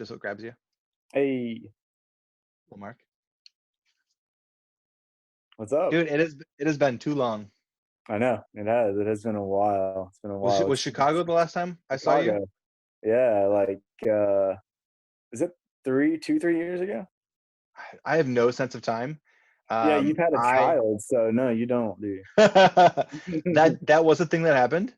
Just what grabs you. Hey, Well, Mark. what's up? Dude, it has been too long. I know it has. It has been a while. It's been a while. Was Chicago the last time I saw you? Chicago. Yeah, is it 3 years ago? I have no sense of time. Yeah, you've had a I child, so no, you don't, do that was a thing that happened.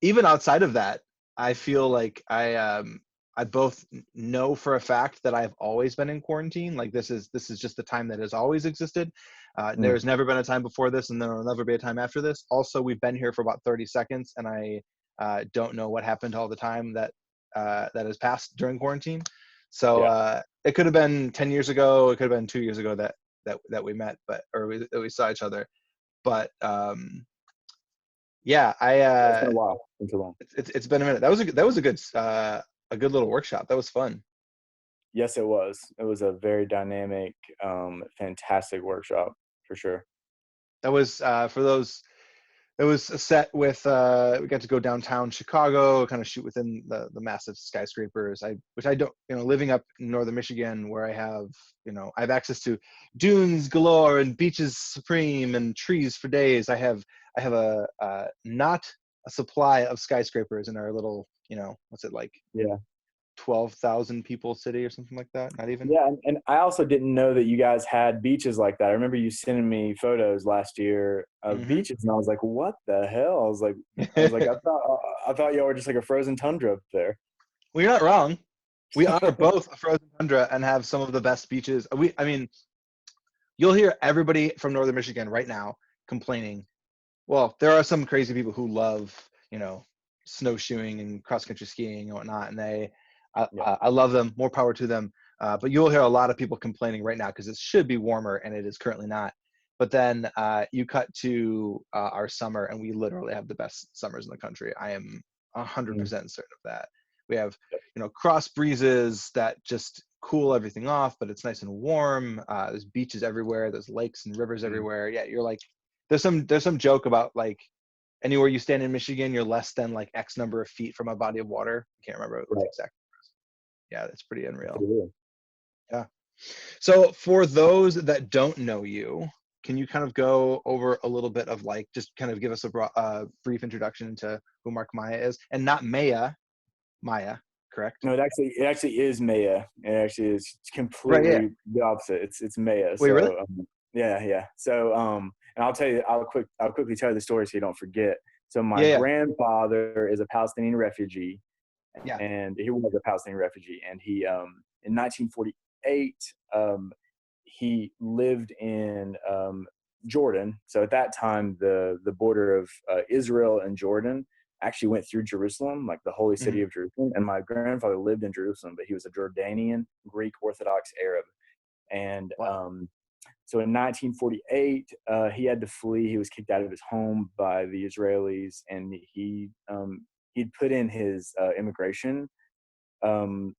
Even outside of that, I feel like I both know for a fact that I've always been in quarantine. Like this is just the time that has always existed. Mm. There's never been a time before this, and there will never be a time after this. Also, we've been here for about 30 seconds, and I don't know what happened all the time that has passed during quarantine. So Yeah, it could have been 10 years ago. It could have been 2 years ago that we met, that we saw each other. But yeah, it's been a while. It's been too long. it's been a minute. That was a good little workshop. That was fun. Yes, it was. It was a very dynamic, fantastic workshop for sure. That was for those. It was a set with we got to go downtown Chicago, kind of shoot within the massive skyscrapers. Which I don't, living up in northern Michigan where I have access to dunes galore and beaches supreme and trees for days. I have a not a supply of skyscrapers in our little, what's it like, Yeah. 12,000 people city or something like that. Not even. Yeah, and I also didn't know that you guys had beaches like that. I remember you sending me photos last year of Hmm. beaches, and I was like, "What the hell?" I was like, I thought y'all were just like a frozen tundra up there. Well, you're not wrong. We are both a frozen tundra and have some of the best beaches. I mean, you'll hear everybody from northern Michigan right now complaining. Well, there are some crazy people who love, snowshoeing and cross country skiing and whatnot, and Yeah. I love them. More power to them. But you'll hear a lot of people complaining right now because it should be warmer and it is currently not. But then you cut to our summer, and we literally have the best summers in the country. I am Mm. 100% certain of that. We have, cross breezes that just cool everything off, but it's nice and warm. There's beaches everywhere. There's lakes and rivers Mm. everywhere. Yeah, you're like, there's some joke about like anywhere you stand in Michigan, you're less than like X number of feet from a body of water. I can't remember what the Right. exact. Yeah, that's pretty That's unreal. what it is. Yeah. So for those that don't know you, can you kind of go over a little bit of like, just kind of give us a brief introduction into who Mark Maya is, and not Maya, correct? No, it actually is Maya. It actually is Right. Yeah. completely the opposite. It's Maya. Wait, really? So yeah. So and I'll quickly tell you the story so you don't forget. So my Yeah. Yeah. grandfather is a Palestinian refugee, Yeah. and he was a Palestinian refugee, and he in 1948 he lived in Jordan. So at that time, the border of Israel and Jordan actually went through Jerusalem, like the holy city Hmm. of Jerusalem. And my grandfather lived in Jerusalem, but he was a Jordanian Greek Orthodox Arab. And Wow. so in 1948, he had to flee. He was kicked out of his home by the Israelis, and he'd put in his immigration um,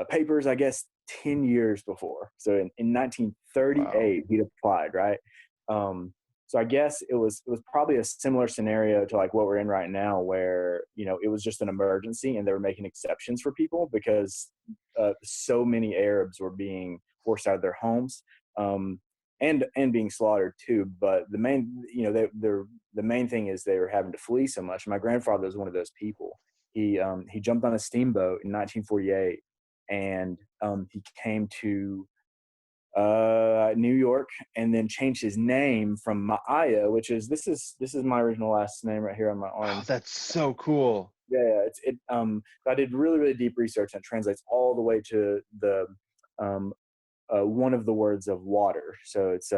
papers, I guess, 10 years before. So in Wow. 1938, he'd applied, right? So I guess it was probably a similar scenario to like what we're in right now, where it was just an emergency and they were making exceptions for people because so many Arabs were being forced out of their homes, um, and being slaughtered too. But the main the main thing is they were having to flee so much. My grandfather was one of those people. He jumped on a steamboat in 1948, and he came to New York, and then changed his name from Maya, which is this is my original last name right here on my Oh, arm. that's so cool. Yeah, I did really really deep research, and it translates all the way to the um, one of the words of water. So it's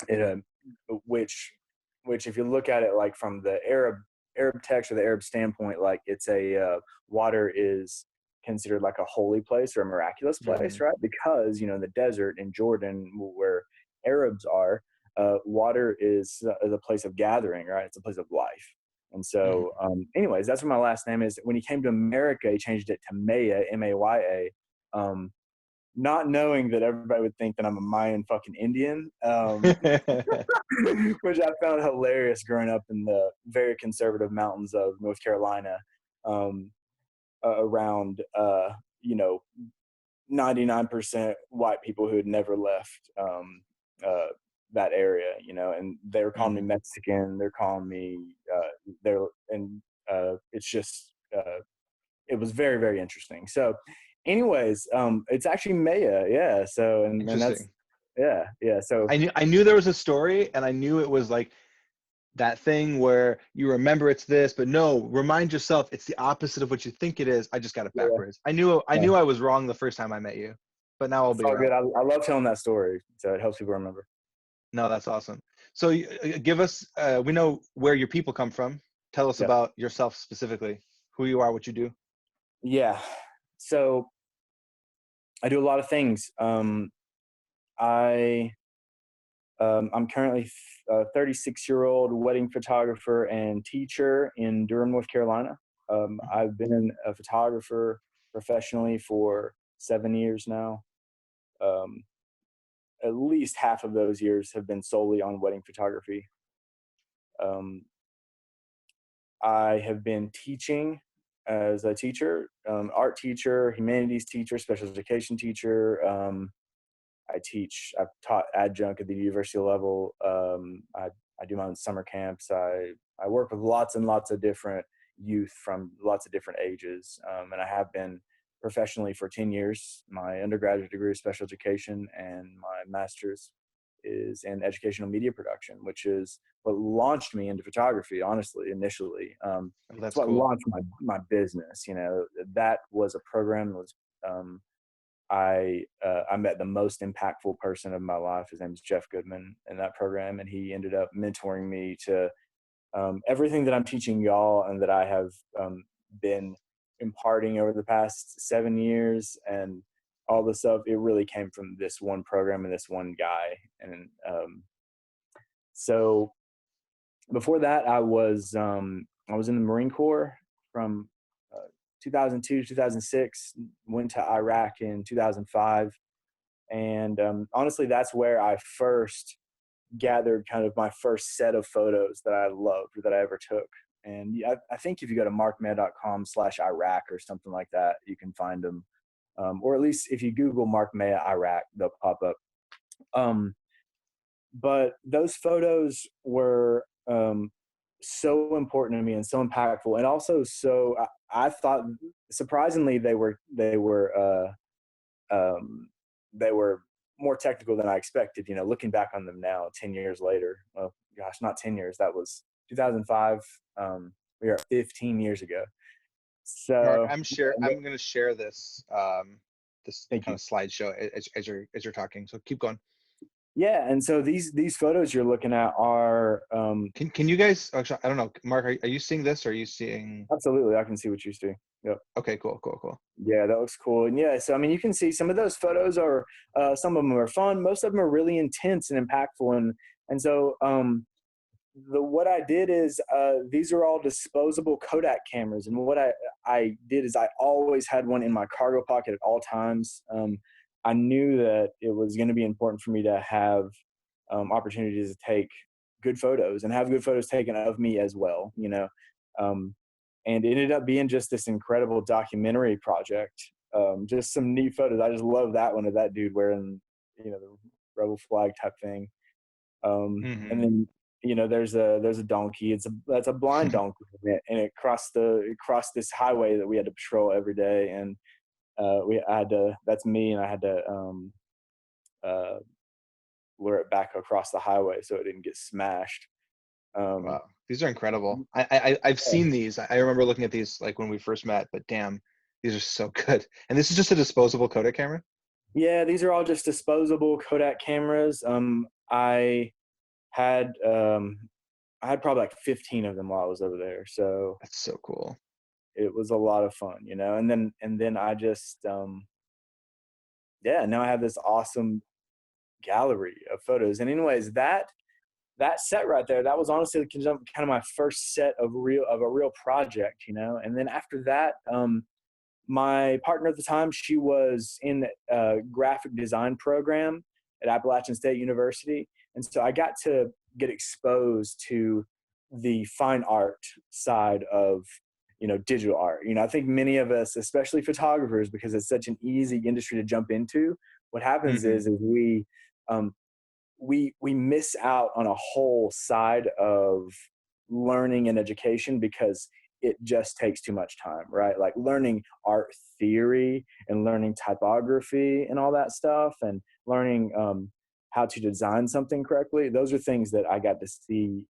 it which if you look at it like from the Arab text or the Arab standpoint, like it's a water is considered like a holy place or a miraculous place, Hmm. right? Because in the desert in Jordan where Arabs are, water is the place of gathering, right? It's a place of life. And so, Hmm. anyways, that's what my last name is. When he came to America, he changed it to Maya, Maya. Um, Not knowing that everybody would think that I'm a Mayan fucking Indian, which I found hilarious growing up in the very conservative mountains of North Carolina. Um, around, you know, 99% white people who had never left uh, that area, you know, and they were calling me Hmm. Mexican. They're calling me, and it's just, it was very, very interesting. So, anyways, it's actually Maya, yeah. So, and that's, Interesting. yeah, yeah. So, I knew there was a story, and I knew it was like that thing where you remember it's this, but no, remind yourself it's the opposite of what you think it is. I just got it yeah, backwards. I knew no, I was wrong the first time I met you, but now I'll it's be all right. good. I love telling that story, so it helps people remember. No, that's awesome. So give us, we know where your people come from. Tell us Yeah, about yourself specifically, who you are, what you do. yeah. So I do a lot of things. I I'm currently a 36-year-old wedding photographer and teacher in Durham, North Carolina. I've been a photographer professionally for 7 years now. Um, at least half of those years have been solely on wedding photography. Um, I have been teaching as a teacher, art teacher, humanities teacher, special education teacher. I've taught adjunct at the university level. I do my own summer camps. I work with lots and lots of different youth from lots of different ages. And I have been professionally for 10 years. My undergraduate degree is special education, and my master's is in educational media production, which is what launched me into photography, honestly, initially. Oh, It's that's what cool. launched my business. You know, that was a program that was, I met the most impactful person of my life. His name is Jeff Goodman in that program, and he ended up mentoring me to everything that I'm teaching y'all and that I have been imparting over the past 7 years and all this stuff. It really came from this one program and this one guy. And so before that, I was in the Marine Corps from 2002 to 2006. Went to Iraq in 2005. And honestly, that's where I first gathered kind of my first set of photos that I loved that I ever took. And I think if you go to markmaya.com/Iraq or something like that, you can find them. Or at least if you Google Mark Maya Iraq, they'll pop up. Um, but those photos were so important to me and so impactful. And also, I thought surprisingly, um, they were more technical than I expected. You know, looking back on them now, 10 years later. Well, gosh, not 10 years. That was 2005. We are 15 years ago. Mark, So, I'm going to share this thank kind you. of slideshow as you're talking. So keep going. Yeah, and so these photos you're looking at are Can you guys, actually, I don't know, Mark, are you seeing this, or are you seeing? absolutely. I can see what you're seeing. Yep. Okay, cool, cool, cool. Yeah, that looks cool. And yeah, so I mean, you can see some of those photos are some of them are fun. Most of them are really intense and impactful. And so what I did is these are all disposable Kodak cameras, and what I did is I always had one in my cargo pocket at all times. I knew that it was going to be important for me to have opportunities to take good photos and have good photos taken of me as well. You know, um, and it ended up being just this incredible documentary project. Just some neat photos. I just love that one of that dude wearing, you know, the rebel flag type thing. And Hmm. then, you know, there's a donkey. That's a blind donkey, and it crossed this highway that we had to patrol every day, and I had to. That's me, and I had to uh, lure it back across the highway so it didn't get smashed. Um, Wow, these are incredible. I've seen these. I remember looking at these like when we first met, but damn, these are so good. And this is just a disposable Kodak camera. yeah, these are all just disposable Kodak cameras. Had um, I had probably like 15 of them while I was over there, so That's so cool. it was a lot of fun, you know. And then I just yeah, now I have this awesome gallery of photos. And anyways, that set right there, that was honestly kind of my first set of a real project, you know. And then after that, my partner at the time, she was in a graphic design program at Appalachian State University, and so I got to get exposed to the fine art side of digital art. I think many of us, especially photographers, because it's such an easy industry to jump into, what happens Mm-hmm. is we miss out on a whole side of learning and education because it just takes too much time, right? Like learning art theory and learning typography and all that stuff, and learning how to design something correctly. Those are things that I got to see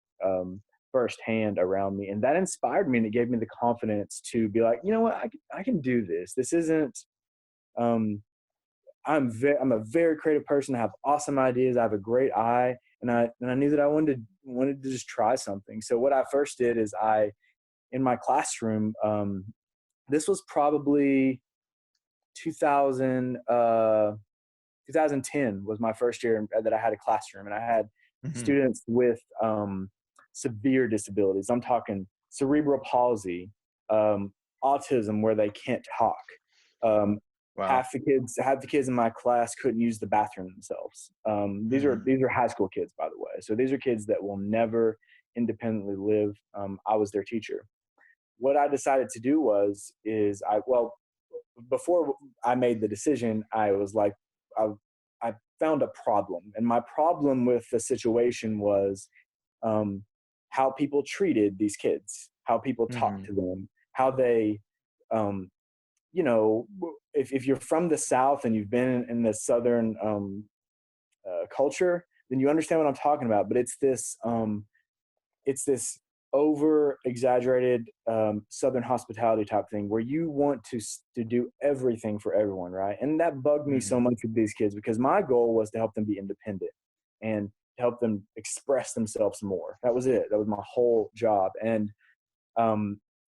firsthand around me, and that inspired me, and it gave me the confidence to be like, you know what, I can do this. This isn't. I'm a very creative person. I have awesome ideas. I have a great eye, and I knew that I wanted to just try something. So what I first did is in my classroom, this was probably 2000, 2010 was my first year that I had a classroom, and I had Mm-hmm. students with severe disabilities. I'm talking cerebral palsy, autism where they can't talk. Wow. Half the kids in my class couldn't use the bathroom themselves. These Mm-hmm. are high school kids, by the way. So these are kids that will never independently live. I was their teacher. What I decided to do before I made the decision, I was like, I found a problem, and my problem with the situation was how people treated these kids, how people talked Mm-hmm. to them, how they, um, if you're from the South and you've been in the Southern culture, then you understand what I'm talking about. But it's this over exaggerated Southern hospitality type thing where you want to do everything for everyone, right? And that bugged me so Mm-hmm. much with these kids, because my goal was to help them be independent and to help them express themselves more. That was it. That was my whole job. And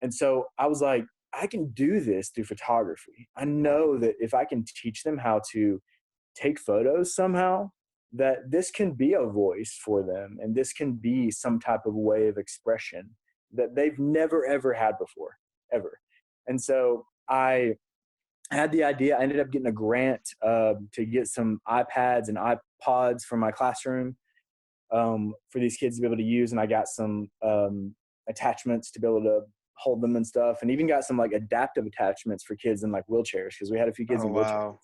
so I was like, I can do this through photography. I know that if I can teach them how to take photos somehow, that this can be a voice for them, and this can be some type of way of expression that they've never ever had before, ever. And so I had the idea. I ended up getting a grant to get some iPads and iPods for my classroom, for these kids to be able to use, and I got some attachments to be able to hold them and stuff, and even got some like adaptive attachments for kids in like wheelchairs, because we had a few kids Oh, in wheelchairs. wow.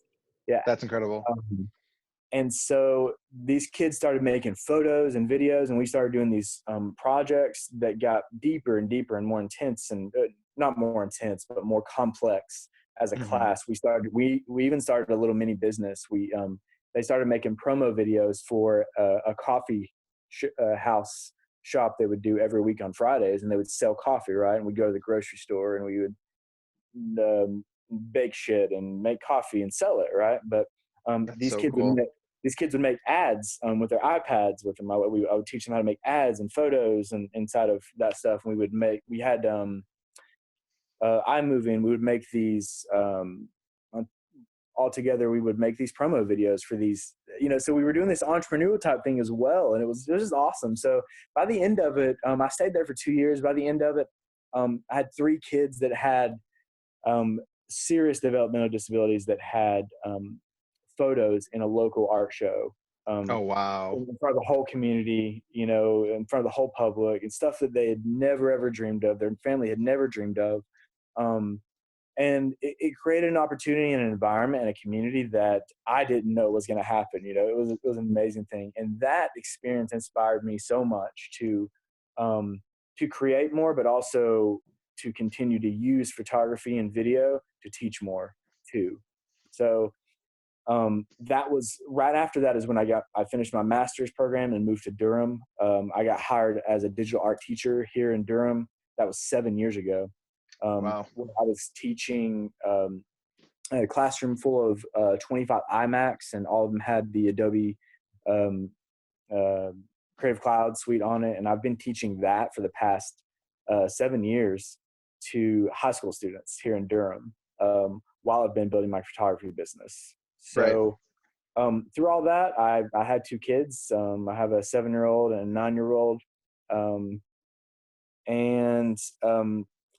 Yeah. That's incredible. And so these kids started making photos and videos, and we started doing these projects that got deeper and deeper and more intense, and not more intense, but more complex as a Mm-hmm. class. We even started a little mini business. They started making promo videos for a coffee house shop they would do every week on Fridays, and they would sell coffee, right? And we'd go to the grocery store and we would bake shit and make coffee and sell it, right? But That's so cool. these kids would make ads with their iPads with them. I would teach them how to make ads and photos and inside of that stuff. And we had iMovie, and we would make these all together. We would make these promo videos for these, so we were doing this entrepreneurial type thing as well. And it was just awesome. So by the end of it, I stayed there for 2 years. By the end of it, I had 3 kids that had serious developmental disabilities that had photos in a local art show, Oh, wow. in front of the whole community, in front of the whole public, and stuff that they had never ever dreamed of, their family had never dreamed of. And it created an opportunity and an environment and a community that I didn't know was going to happen. It was an amazing thing. And that experience inspired me so much to create more, but also to continue to use photography and video to teach more too. So that was right after that is when I finished my master's program and moved to Durham. I got hired as a digital art teacher here in Durham. That was 7 years ago. Wow. I was teaching a classroom full of 25 iMacs, and all of them had the Adobe Creative Cloud suite on it. And I've been teaching that for the past 7 years to high school students here in Durham, while I've been building my photography business. Right. So through all that, I had 2 kids. I have a 7-year-old and a 9-year-old. And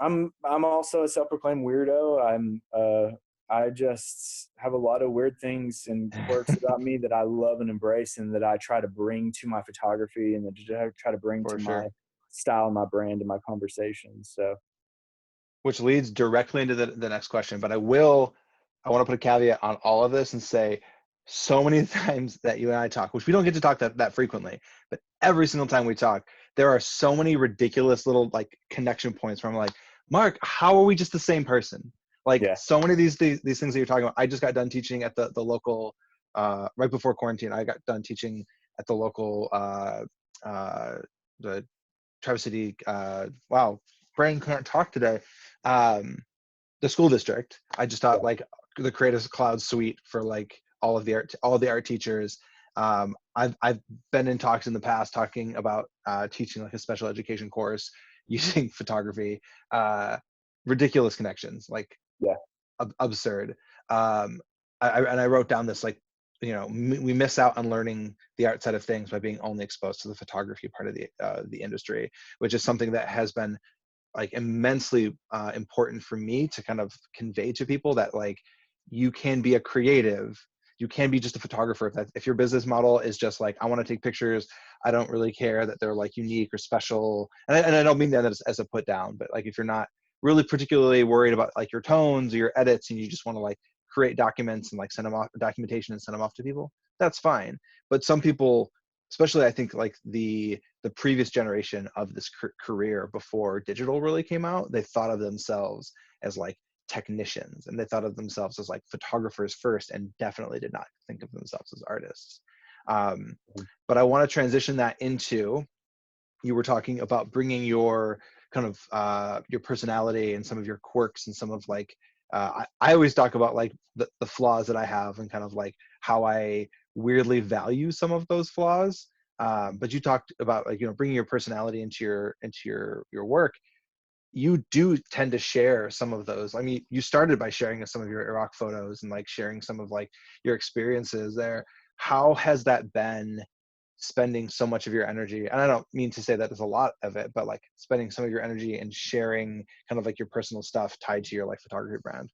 I'm also a self-proclaimed weirdo. I just have a lot of weird things and quirks about me that I love and embrace, and that I try to bring to my photography, and that I try to bring For to my sure. style, my brand, and my conversations. So which leads directly into the next question. But I want to put a caveat on all of this and say, so many times that you and I talk, which we don't get to talk that frequently, but every single time we talk, there are so many ridiculous little like connection points where I'm like, Mark, how are we just the same person? Like Yeah. so many of these things that you're talking about. I just got done teaching at the local, right before quarantine. I got done teaching at the local, the Traverse City. Wow, brain can't talk today. The school district. I just taught like the Creative Cloud suite for like all the art teachers. I've been in talks in the past talking about teaching like a special education course using photography. Ridiculous connections, like Yeah. absurd. And I wrote down this like, we miss out on learning the art side of things by being only exposed to the photography part of the industry, which is something that has been like immensely important for me to kind of convey to people, that like you can be a creative, you can be just a photographer. If your business model is just like, I want to take pictures, I don't really care that they're like unique or special, and I don't mean that as a put down, but like if you're not really particularly worried about like your tones or your edits and you just want to like create documents and like send them off, documentation, and send them off to people, that's fine. But some people, especially I think like the previous generation of this career before digital really came out, they thought of themselves as like technicians, and they thought of themselves as like photographers first, and definitely did not think of themselves as artists. But I want to transition that into, you were talking about bringing your kind of your personality and some of your quirks and some of like I always talk about like the flaws that I have and kind of like how I weirdly value some of those flaws. But you talked about like, bringing your personality into your work. You do tend to share some of those. I mean, you started by sharing some of your Iraq photos and like sharing some of like your experiences there. How has that been, spending so much of your energy? And I don't mean to say that there's a lot of it, but like spending some of your energy and sharing kind of like your personal stuff tied to your like photography brand.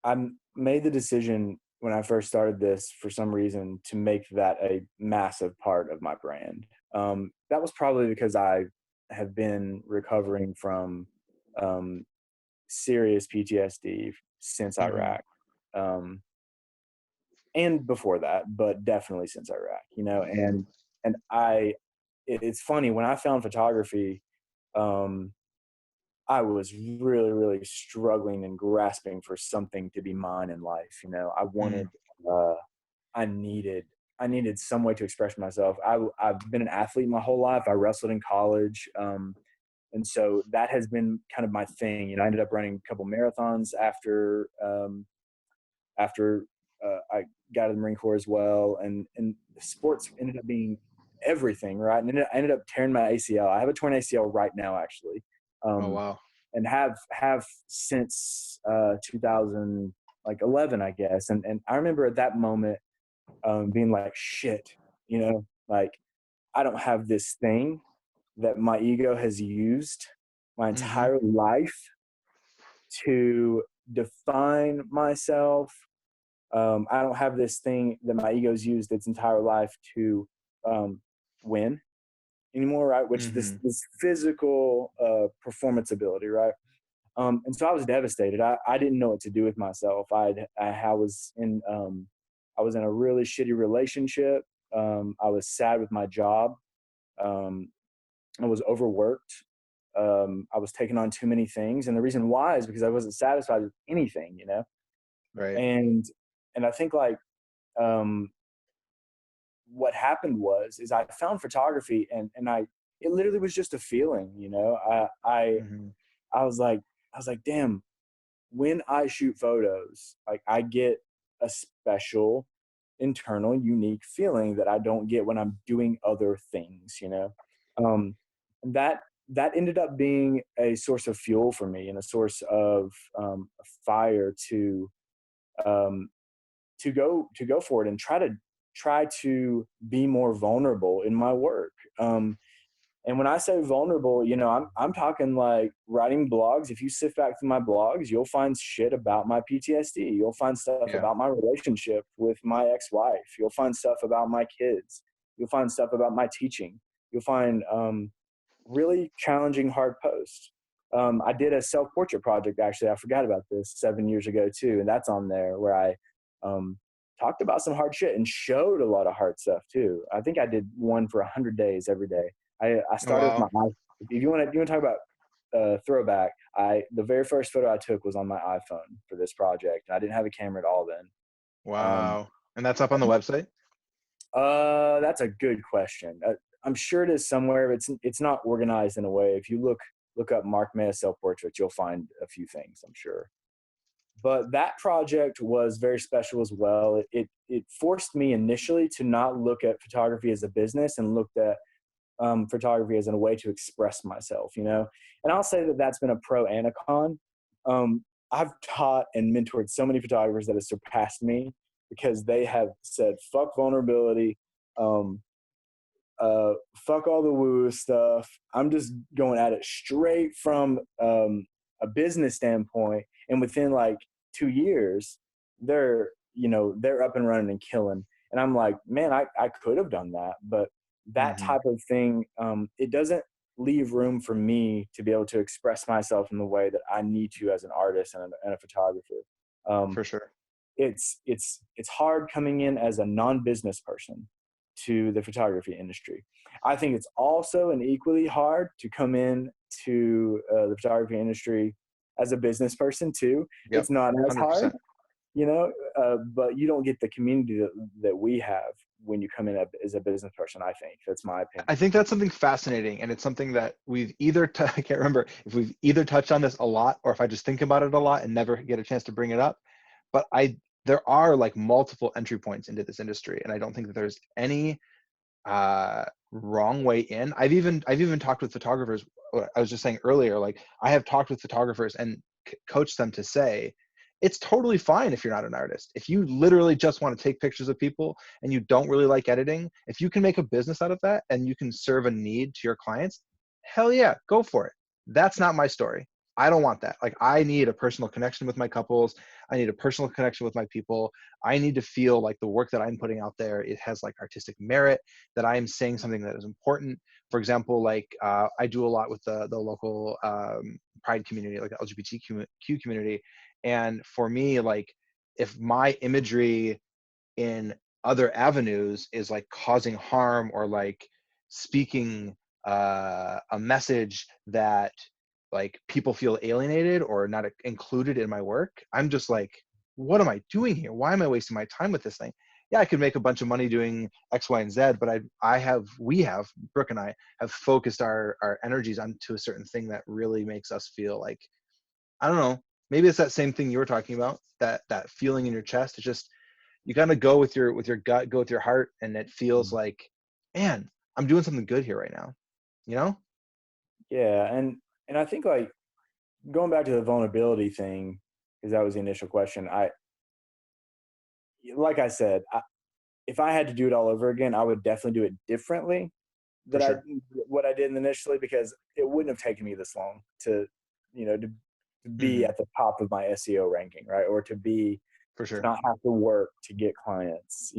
I made the decision when I first started this, for some reason, to make that a massive part of my brand. That was probably because I have been recovering from serious PTSD since Mm-hmm. Iraq. Um, and before that, but definitely since Iraq, and it's funny, when I found photography, um, I was really, really struggling and grasping for something to be mine in life. I wanted, uh, I needed, I needed some way to express myself. I've been an athlete my whole life. I wrestled in college. And so that has been kind of my thing. I ended up running a couple marathons after I got to the Marine Corps as well. And sports ended up being everything, right? And I ended up tearing my ACL. I have a torn ACL right now, actually. Oh Um, wow. and have since 2011, I guess. And I remember at that moment being like, shit, like I don't have this thing that my ego has used my Mm-hmm. entire life to define myself. I don't have this thing that my ego's used its entire life to win anymore, right? Which Mm-hmm. this physical performance ability, right? And so I was devastated. I didn't know what to do with myself. I was in a really shitty relationship. I was sad with my job. Um, I was overworked. I was taking on too many things, and the reason why is because I wasn't satisfied with anything. Right. And I think like um, what happened is I found photography, and it literally was just a feeling. Mm-hmm. I was like, damn, when I shoot photos, like I get a special internal unique feeling that I don't get when I'm doing other things. Um, that ended up being a source of fuel for me and a source of fire um, to go for it and try to be more vulnerable in my work. And when I say vulnerable, I'm talking like writing blogs. If you sift back through my blogs, you'll find shit about my PTSD. You'll find stuff Yeah. about my relationship with my ex-wife. You'll find stuff about my kids. You'll find stuff about my teaching. You'll find really challenging, hard posts. I did a self-portrait project, actually. I forgot about this 7 years ago too. And that's on there, where I talked about some hard shit and showed a lot of hard stuff too. I think I did one for 100 days every day. I Oh, started with wow. my iPhone. If you want to talk about throwback, the very first photo I took was on my iPhone for this project. I didn't have a camera at all then. Um, Wow. And that's up on the website? that's a good question. I'm sure it is somewhere, but it's not organized in a way. If you look up Mark Maya self portrait, you'll find a few things, I'm sure. But that project was very special as well. It forced me initially to not look at photography as a business, and looked at photography as a way to express myself, you know? And I'll say that that's been a pro and a con. I've taught and mentored so many photographers that have surpassed me, because they have said, fuck vulnerability, um, fuck all the woo stuff. I'm just going at it straight from a business standpoint. And within like 2 years, they're up and running and killing. And I'm like, man, I could have done that, but that Hmm. type of thing, it doesn't leave room for me to be able to express myself in the way that I need to as an artist and a photographer. Um, For sure. it's hard coming in as a non-business person to the photography industry. I think it's also and equally hard to come in to the photography industry as a business person too. Yep. It's not as hard, 100%. but you don't get the community that we have when you come in as a business person. I think that's my I opinion. think that's something fascinating, and it's something that we've either I can't remember if we've either touched on this a lot, or if I just think about it a lot and never get a chance to bring it up. But there are like multiple entry points into this industry, and I don't think that there's any wrong way in. I've even talked with photographers. I was just saying earlier, like I have talked with photographers and coached them to say, it's totally fine if you're not an artist. If you literally just want to take pictures of people and you don't really like editing, if you can make a business out of that and you can serve a need to your clients, hell yeah, go for it. That's not my story. I don't want that. Like I need a personal connection with my couples. I need a personal connection with my people. I need to feel like the work that I'm putting out there, it has like artistic merit, that I am saying something that is important. For example, like I do a lot with the local pride community, like the LGBTQ community. And for me, like if my imagery in other avenues is like causing harm or like speaking a message that like people feel alienated or not included in my work, I'm just like, what am I doing here? Why am I wasting my time with this thing? Yeah, I could make a bunch of money doing X, Y, and Z, but we have, Brooke and I have focused our energies onto a certain thing that really makes us feel like, I don't know, maybe it's that same thing you were talking about, that feeling in your chest. It's just, you gotta go with your gut, go with your heart, and it feels like, man, I'm doing something good here right now. You know? Yeah, and I think, like, going back to the vulnerability thing, because that was the initial question. Like I said, if I had to do it all over again, I would definitely do it differently For that I sure. what I did initially, because it wouldn't have taken me this long to be Hmm. at the top of my SEO ranking, right? Or For to sure. not have to work to get clients.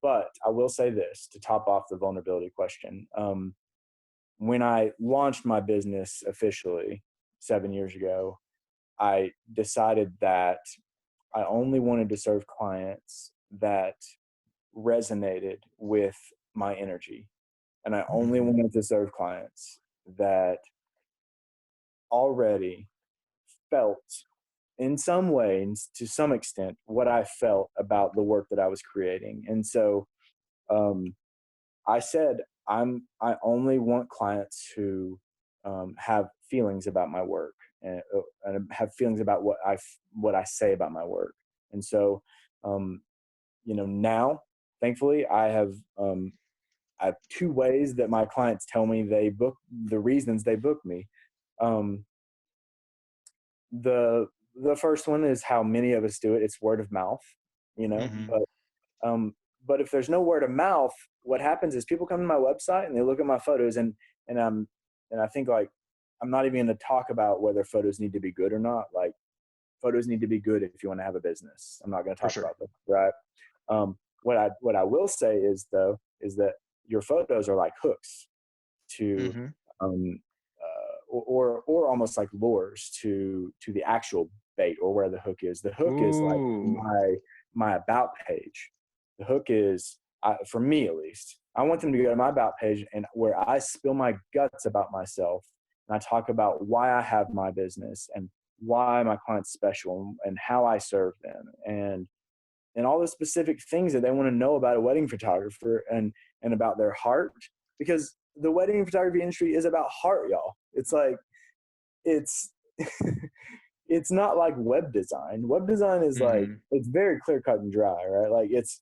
But I will say this to top off the vulnerability question. When I launched my business officially 7 years ago, I decided that I only wanted to serve clients that resonated with my energy. And I only Hmm. wanted to serve clients that already felt, in some ways, to some extent, what I felt about the work that I was creating. And so um, I said, I only want clients who have feelings about my work, and have feelings about what I say about my work. And so, um, now, thankfully, I have two ways that my clients tell me the reasons they book me. Um, the the first one is how many of us do it. It's word of mouth, you know. Hmm. Um, but if there's no word of mouth, what happens is people come to my website and they look at my photos, and and I think, like, I'm not even going to talk about whether photos need to be good or not. Like, photos need to be good if you want to have a business. I'm not going to For talk sure. about that, right? What I will say is that your photos are like hooks to Hmm. um, or almost like lures to the actual bait or where the hook is. The hook is like Ooh. my about page. The hook is, for me at least, I want them to go to my about page and where I spill my guts about myself and I talk about why I have my business and why my client's special and how I serve them and all the specific things that they want to know about a wedding photographer and about their heart, because the wedding photography industry is about heart, y'all. It's like, it's it's not like web design. Web design is like, Mhm. it's very clear cut and dry, right? Like it's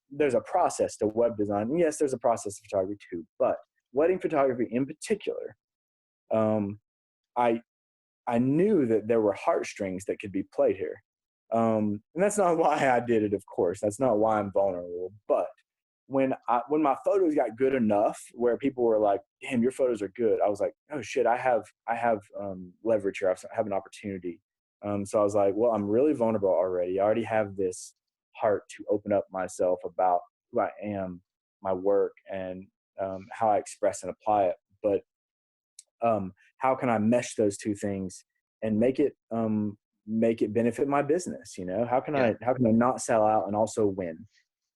there's a process to web design. And yes, there's a process to photography too, but wedding photography in particular, um, I I knew that there were heartstrings that could be played here. And that's not why I did it, of course. That's not why I'm vulnerable. But when my photos got good enough where people were like, damn, your photos are good, I was like, oh shit, I have leverage here. I have an opportunity. So I was like, well, I'm really vulnerable already. I already have this heart to open up myself about who I am, my work, and how I express and apply it. But how can I mesh those two things and make it benefit my business? You know, Yeah. how can I not sell out and also win?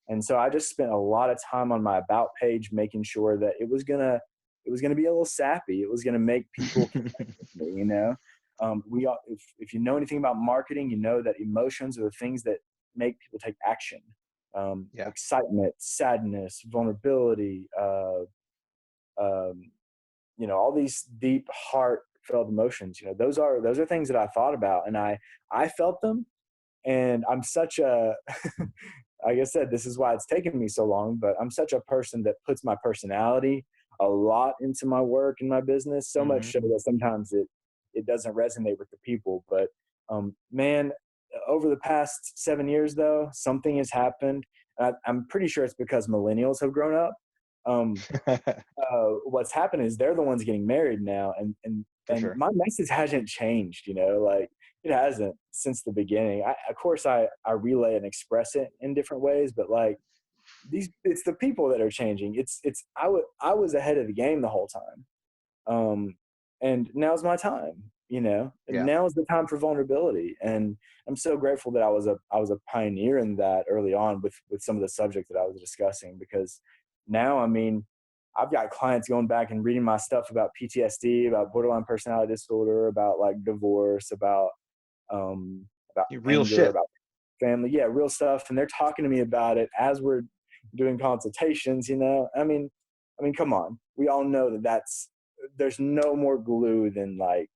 And so I just spent a lot of time on my about page, making sure that it was gonna be a little sappy. It was gonna make people connect with me. You know, if you know anything about marketing, you know that emotions are the things that make people take action. Yeah. Excitement, sadness, vulnerability, um, all these deep heartfelt emotions, those are things that I thought about, and I felt them. And I'm such a like I said, this is why it's taken me so long, but I'm such a person that puts my personality a lot into my work and my business, so much Mhm. so that sometimes it doesn't resonate with the people. But man, over the past 7 years though, something has happened. I'm pretty sure it's because millennials have grown up. um, what's happened is they're the ones getting married now, For and sure. my message hasn't changed, like it hasn't since the beginning. Of course I relay and express it in different ways, but like it's the people that are changing. I was ahead of the game the whole time. And now's my time, and Yeah. now is the time for vulnerability. And I'm so grateful that I was a pioneer in that early on with some of the subjects that I was discussing, because now, I mean, I've got clients going back and reading my stuff about PTSD, about borderline personality disorder, about like divorce, about Real anger, shit. about family. Yeah, real stuff. And they're talking to me about it as we're doing consultations, I mean, come on. We all know there's no more glue than like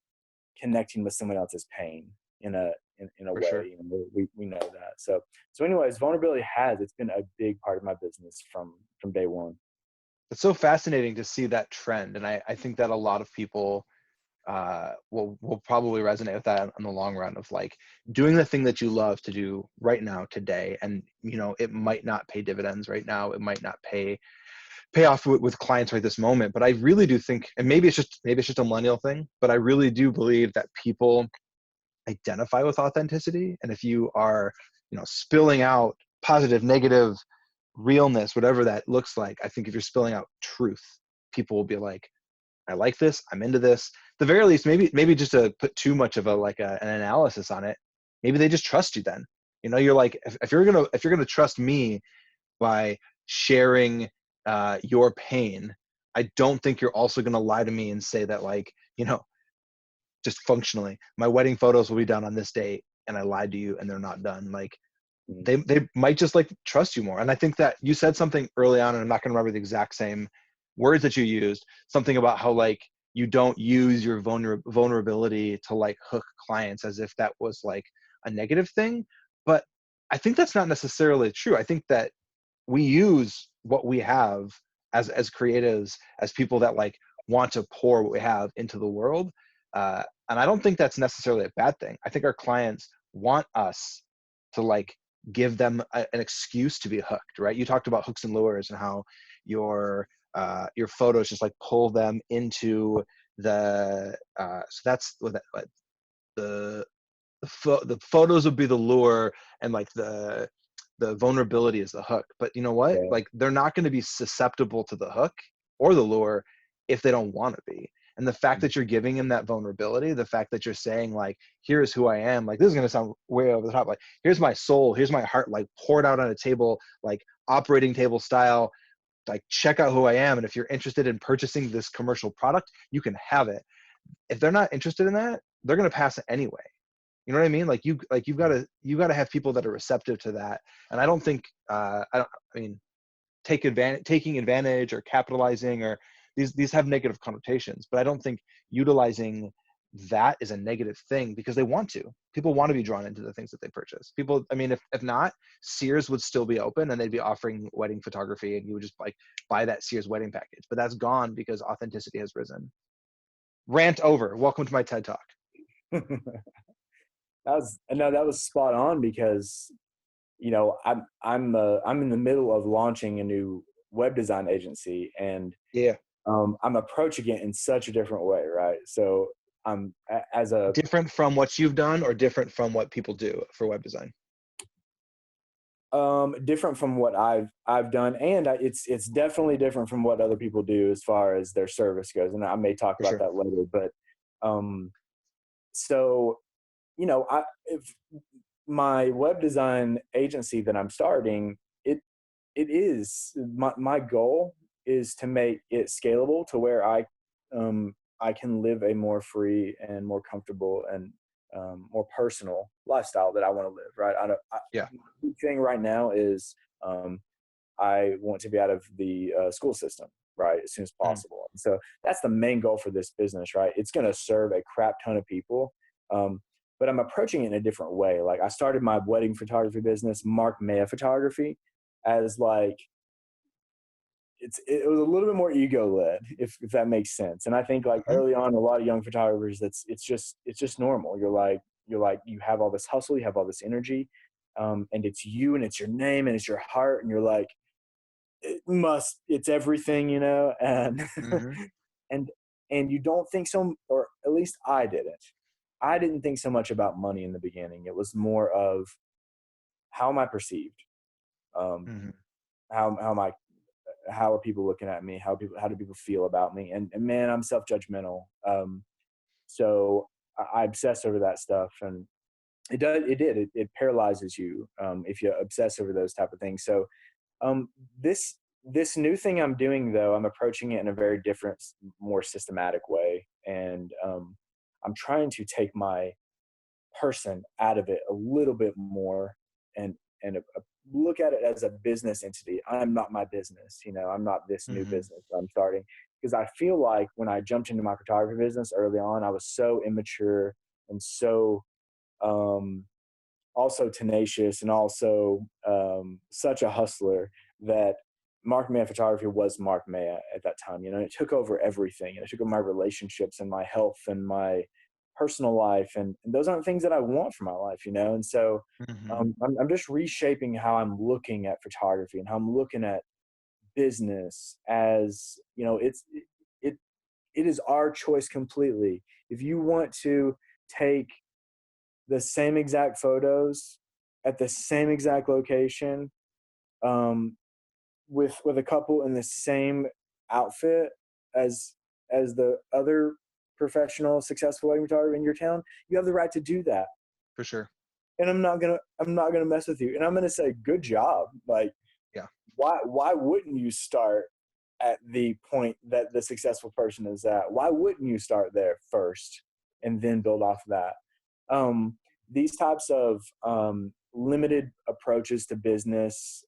connecting with someone else's pain in a For way. sure. We know that. So anyways, vulnerability it's been a big part of my business from day one. It's so fascinating to see that trend, and I think that a lot of people will probably resonate with that in the long run, of like doing the thing that you love to do right now today, and it might not pay dividends right now, it might not pay off with clients right this moment, but I really do think, and maybe it's just a millennial thing, but I really do believe that people identify with authenticity. And if you are spilling out positive, negative, realness, whatever that looks like, I think if you're spilling out truth, people will be like, I like this, I'm into this. At the very least, maybe just to put too much of an analysis on it, maybe they just trust you then. You're like, if you're gonna trust me by sharing your pain, I don't think you're also gonna lie to me and say that, like, just functionally, my wedding photos will be done on this date, and I lied to you and they're not done. Like, Mm. they might just like trust you more. And I think that you said something early on, and I'm not going to remember the exact same words that you used, something about how like you don't use your vulnerability to like hook clients as if that was like a negative thing. But I think that's not necessarily true. I think that we use what we have as creatives, as people that like want to pour what we have into the world. And I don't think that's necessarily a bad thing. I think our clients want us to like give them an excuse to be hooked, right? You talked about hooks and lures, and how your photos just like pull them into the so that's what that what the the photos would be the lure, and like the vulnerability is the hook. But you know what, Yeah. like they're not going to be susceptible to the hook or the lure if they don't want to be. And the fact that you're giving him that vulnerability, the fact that you're saying like, here's who I am, like this is going to sound way over the top, like here's my soul, here's my heart, like poured out on a table, like operating table style, like check out who I am. And if you're interested in purchasing this commercial product, you can have it. If they're not interested in that, they're going to pass it anyway. You know what I mean? Like you've got to have people that are receptive to that. And I don't think, I mean, taking advantage or capitalizing, or these have negative connotations, but I don't think utilizing that is a negative thing, because people want to be drawn into the things that they purchase. People, I mean, if not, Sears would still be open and they'd be offering wedding photography, and you would just like buy that Sears wedding package, but that's gone because authenticity has risen. Rant over. Welcome to my TED Talk. That was spot on, because I'm in the middle of launching a new web design agency, and Yeah. I'm approaching it in such a different way, right? So I'm as a Different from what you've done, or different from what people do for web design? different from what I've done, and it's definitely different from what other people do as far as their service goes, and I may talk For about sure. that later. But so if my web design agency that I'm starting, it is my goal is to make it scalable to where I can live a more free and more comfortable and more personal lifestyle that I want to live. Right. Yeah. The big thing right now is I want to be out of the school system, right, as soon as Mm. possible. So that's the main goal for this business, right? It's going to serve a crap ton of people. But I'm approaching it in a different way. Like I started my wedding photography business, Mark Maya Photography, as like it was a little bit more ego led, if that makes sense. And I think like Mhm. early on, a lot of young photographers, it's just normal. You have all this hustle, you have all this energy, and it's you and it's your name and it's your heart, and you're like it's everything, and Mhm. and and you don't think so, or at least I didn't think so much about money in the beginning. It was more of how am I perceived, um, Mhm. how am I, how are people looking at me, how do people feel about me, and man, I'm self-judgmental, so I obsess over that stuff, and it paralyzes you if you obsess over those type of things. So um, this this new thing I'm doing, though, I'm approaching it in a very different, more systematic way, and I'm trying to take my person out of it a little bit more, and look at it as a business entity. I'm not my business, I'm not this new Mhm. business that I'm starting, because I feel like when I jumped into my photography business early on, I was so immature and so um, also tenacious and also such a hustler that Mark Maya Photography was Mark Maya at that time. It took over everything, and it took over my relationships and my health and my personal life, and those aren't things that I want for my life. And so Mhm. I'm just reshaping how I'm looking at photography and how I'm looking at business as it it is our choice completely. If you want to take the same exact photos at the same exact location, um, with a couple in the same outfit as the other professional successful wedding photographer in your town, you have the right to do that. For sure. And I'm not gonna mess with you. And I'm gonna say, good job. Like, Yeah. why wouldn't you start at the point that the successful person is at? Why wouldn't you start there first and then build off of that? These types of limited approaches to business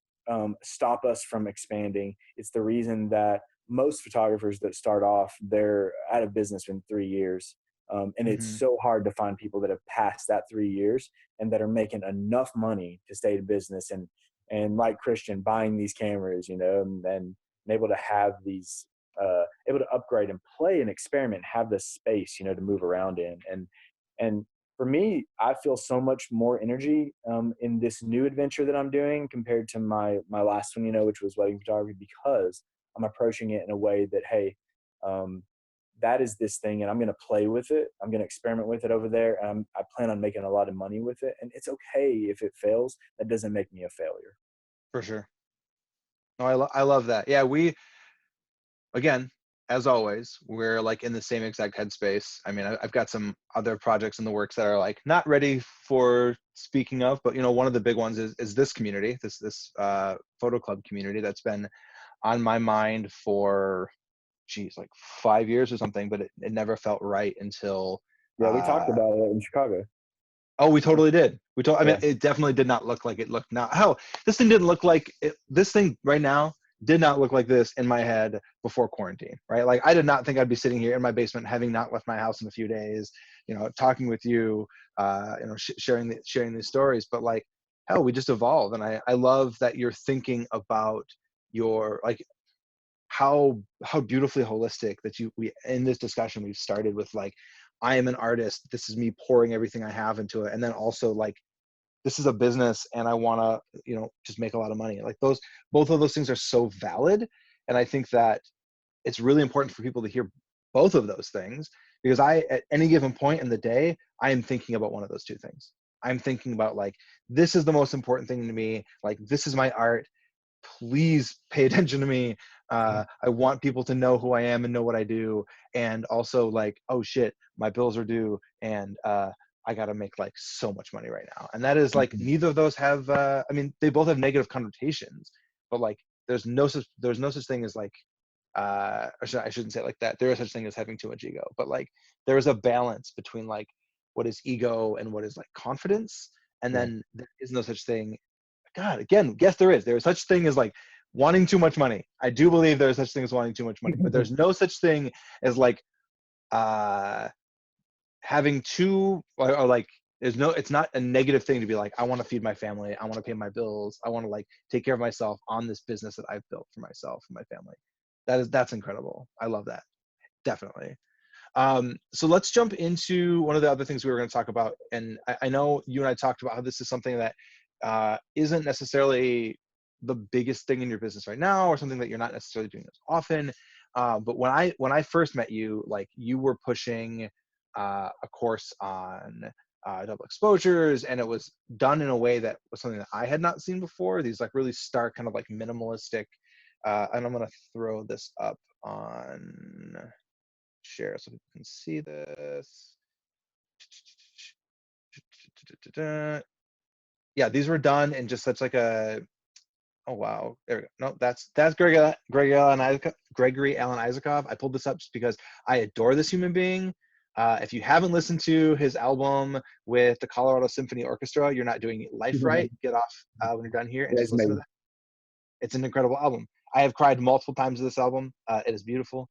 stop us from expanding. It's the reason that most photographers that start off, they're out of business in 3 years. And it's Mhm. so hard to find people that have passed that 3 years and that are making enough money to stay in business, and like Christian, buying these cameras, and able to have these, able to upgrade and play and experiment, have the space, to move around in. And for me, I feel so much more energy in this new adventure that I'm doing compared to my last one, which was wedding photography, because I'm approaching it in a way that, hey, um, that is this thing, and I'm going to play with it. I'm going to experiment with it over there, and I plan on making a lot of money with it. And it's okay if it fails. That doesn't make me a failure. For sure. No, I love that. Yeah, again, as always, we're like in the same exact headspace. I mean, I've got some other projects in the works that are like not ready for speaking of, but you know, one of the big ones is this community, this photo club community that's been on my mind for, geez, like 5 years or something, but it never felt right until Yeah, we talked about it in Chicago. oh, we totally did. I mean, Yeah. it definitely did not look like it looked now. Hell, this thing didn't look like it, this thing right now did not look like this in my head before quarantine, right? Like I did not think I'd be sitting here in my basement, having not left my house in a few days, you know, talking with you, you know, sharing these stories. But like, hell, we just evolved, and I love that you're thinking about your like how beautifully holistic that we in this discussion we've started with like I am an artist, this is me pouring everything I have into it, and then also like this is a business and I want to, you know, just make a lot of money. Like those, both of those things are so valid, and I think that it's really important for people to hear both of those things, because I at any given point in the day I am thinking about one of those two things. I'm thinking about like, this is the most important thing to me, like this is my art, please pay attention to me. I want people to know who I am and know what I do. And also like, oh shit, my bills are due, and I got to make like so much money right now. And that is like, neither of those have, I mean, they both have negative connotations, but like, there's no such thing as like, I shouldn't say it like that. There is such thing as having too much ego, but like, there is a balance between like what is ego and what is like confidence. And Yeah. then there is no such thing. God, again, yes, there is. There is such thing as like wanting too much money. I do believe there is such thing as wanting too much money, but there's no such thing as like uh having too or like there's no, it's not a negative thing to be like, I want to feed my family, I want to pay my bills, I want to like take care of myself on this business that I've built for myself and my family. That's incredible. I love that. Definitely. So let's jump into one of the other things we were going to talk about. And I know you and I talked about how this is something that isn't necessarily the biggest thing in your business right now, or something that you're not necessarily doing as often. But when I first met you, like you were pushing a course on double exposures, and it was done in a way that was something that I had not seen before. These like really stark kind of like minimalistic. And I'm going to throw this up on share so people can see this. Yeah, these were done in just such like a, oh wow, there we go. No, that's Gregory Alan Isakov. I pulled this up just because I adore this human being. If you haven't listened to his album with the Colorado Symphony Orchestra, you're not doing life right. Get off when you're done here and Yeah, just it's listen to amazing. that. It's an incredible album. I have cried multiple times to this album. It is beautiful.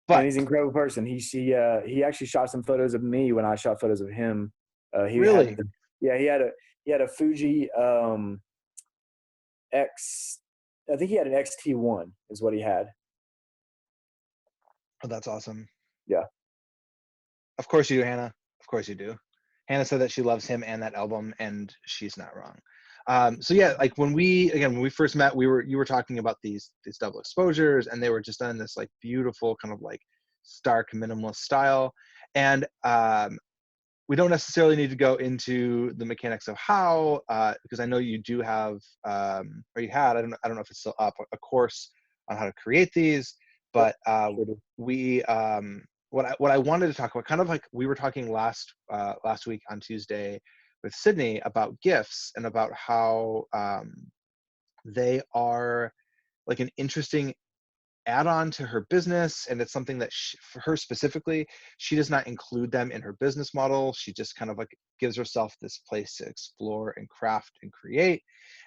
And But he's an incredible person. He actually shot some photos of me when I shot photos of him. He had really, yeah, he had a Fuji X. I think he had an XT1 is what he had. oh, that's awesome. Yeah. Of course you do, Hannah. Of course you do. Hannah said that she loves him and that album, and she's not wrong. So yeah, like when we first met, you were talking about these double exposures, and they were just done in this like beautiful kind of like stark minimalist style. And we don't necessarily need to go into the mechanics of how, because I know you do have, or you had, I don't know if it's still up, a course on how to create these. Yep. But Sure do. we, what I wanted to talk about, kind of like we were talking last week on Tuesday with Sydney about gifts, and about how they are like an interesting add-on to her business, and it's something that for her specifically, she does not include them in her business model. She just kind of like gives herself this place to explore and craft and create.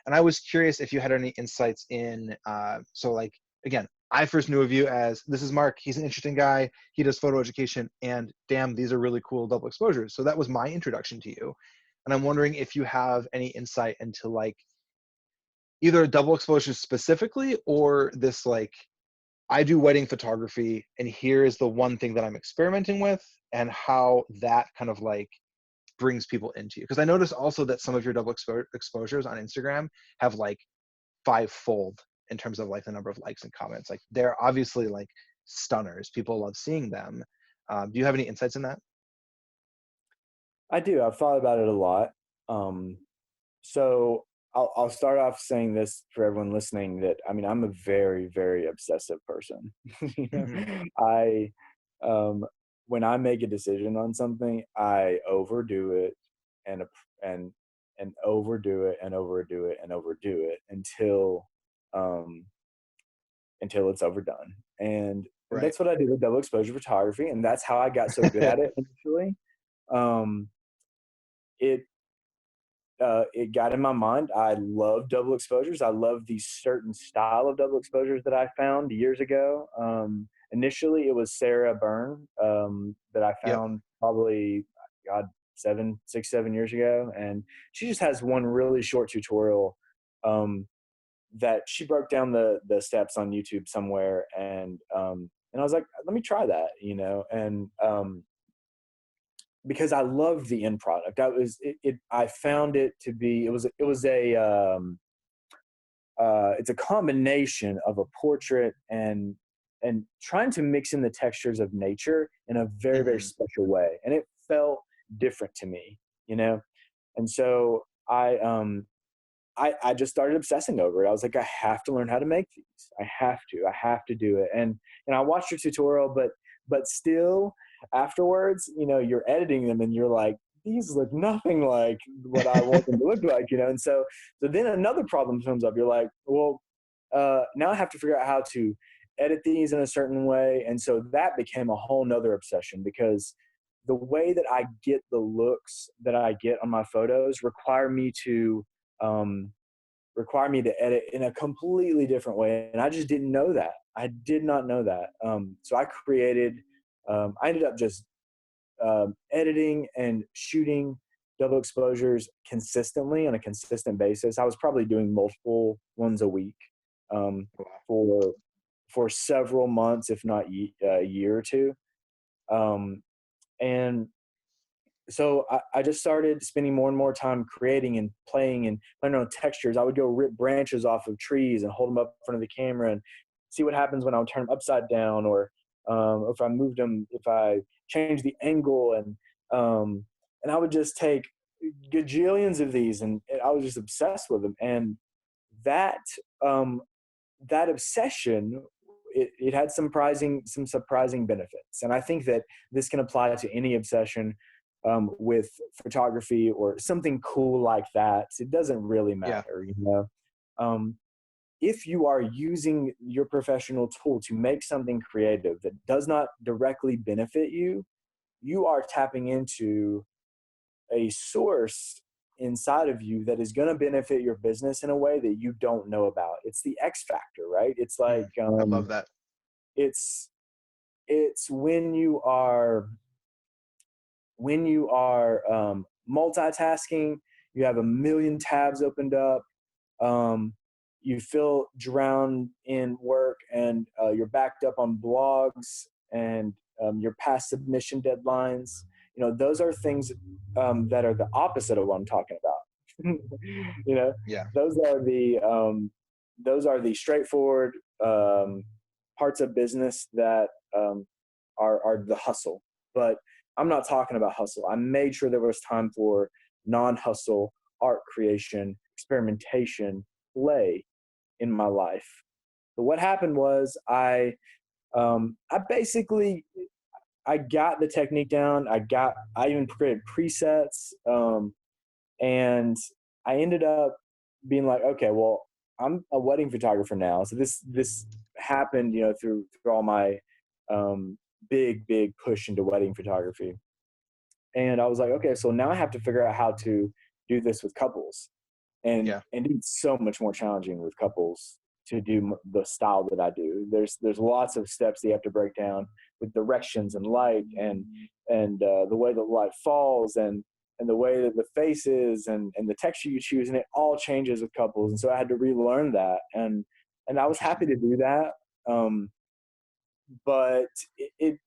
And I was curious if you had any insights in so like, again, I first knew of you as, this is Mark, he's an interesting guy, he does photo education, and damn, these are really cool double exposures. So that was my introduction to you. And I'm wondering if you have any insight into like either double exposure specifically, or this like, I do wedding photography, and here is the one thing that I'm experimenting with, and how that kind of like brings people into you. Because I noticed also that some of your double exposures on Instagram have like fivefold in terms of like the number of likes and comments. Like they're obviously like stunners. People love seeing them. Do you have any insights in that? I do. I've thought about it a lot. So I'll start off saying this for everyone listening, that I mean, I'm a very, very obsessive person. You know, Hmm. I when I make a decision on something, I overdo it and and overdo it and overdo it and overdo it um until it's overdone. And Right. that's what I did with double exposure photography, and that's how I got so good at it initially. Um, it it got in my mind. I love double exposures. I love the certain style of double exposures that I found years ago. Initially, it was Sarah Byrne that I Yep. found probably, God, 7 years ago, and she just has one really short tutorial um, that she broke down the steps on YouTube somewhere, and I was like, let me try that, and because I loved the end product. I found it to be, it's a combination of a portrait and trying to mix in the textures of nature in a very, very Hmm. special way. And it felt different to me, you know? And so I just started obsessing over it. I was like, I have to learn how to make these. I have to do it. And I watched your tutorial, but still afterwards, you're editing them and you're like, these look nothing like what I want them to look like. And so then another problem comes up. You're like, well, now I have to figure out how to edit these in a certain way. And so that became a whole nother obsession, because the way that I get the looks that I get on my photos um, require me to edit in a completely different way. And I just didn't know that. I did not know that. So I ended up just editing and shooting double exposures consistently on a consistent basis. I was probably doing multiple ones a week um, for several months, if not a year or two. Um, and so I just started spending more and more time creating and playing on textures. I would go rip branches off of trees and hold them up in front of the camera and see what happens when I would turn them upside down, or if I moved them, if I changed the angle, and I would just take gajillions of these, and I was just obsessed with them. And that um, that obsession, it had some surprising benefits. And I think that this can apply to any obsession with photography or something cool like that. It doesn't really Yeah. matter. Um, if you are using your professional tool to make something creative that does not directly benefit you, you are tapping into a source inside of you that is going to benefit your business in a way that you don't know about. It's the X factor, right? It's like, Mm. I love that. it's it's when you are multitasking, you have a million tabs opened up, um, you feel drowned in work, and you're backed up on blogs, and you're past submission deadlines. Those are things that are the opposite of what I'm talking about. you know, Yeah. those are the straightforward parts of business that are the hustle. But I'm not talking about hustle. I made sure there was time for non-hustle art creation, experimentation, play in my life. But what happened was I basically I got the technique down. I even created presets, and I ended up being like, okay, well, I'm a wedding photographer now. So this happened, through all my um, big push into wedding photography. And I was like, okay, so now I have to figure out how to do this with couples, and Yeah. it's so much more challenging with couples to do the style that I do. There's lots of steps that you have to break down with directions and light, and the way the light falls, and the way that the face is, and the texture you choose, and it all changes with couples. And so I had to relearn that, and I was happy Interesting. to do that. Um, but it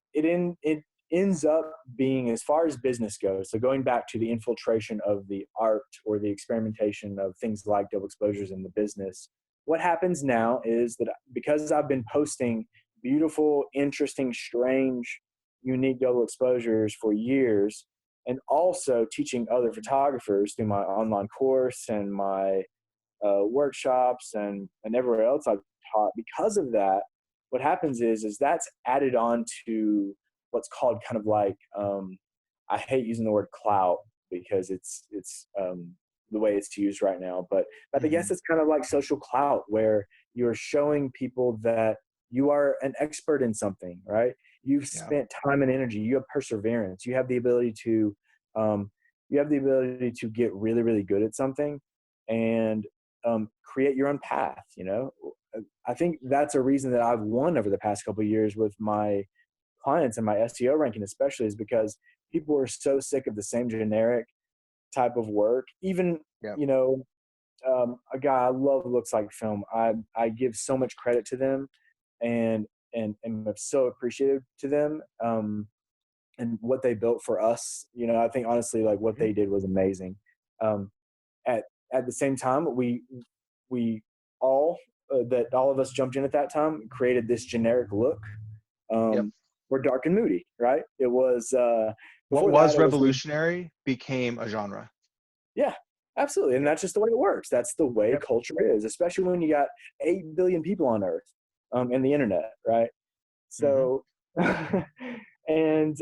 ends up being, as far as business goes, so going back to the infiltration of the art or the experimentation of things like double exposures in the business, what happens now is that because I've been posting beautiful, interesting, strange, unique double exposures for years, and also teaching other photographers through my online course and my workshops and everywhere else I've taught. Because of that, what happens is that's added on to what's called kind of like, I hate using the word clout because it's the way it's used right now, but I guess it's kind of like social clout, where you're showing people that you are an expert in something, right? You've Yeah. spent time and energy, you have perseverance, you have the ability to um, get really, really good at something, and create your own path. I think that's a reason that I've won over the past couple of years with my clients and my SEO ranking, especially, is because people are so sick of the same generic type of work. Even, Yeah. a guy I love who looks like film. I give so much credit to them, and I'm so appreciative to them, and what they built for us. I think honestly, like, what they did was amazing. Um, at at the same time, we all that all of us jumped in at that time, created this generic look. Yep. We're dark and moody, right? It was What before that. was It was revolutionary became a genre. Yeah, absolutely, and Yeah. that's just the way it works. That's the way Yep. culture is, especially when you got 8 billion people on Earth, and the internet, right? Hmm. So, and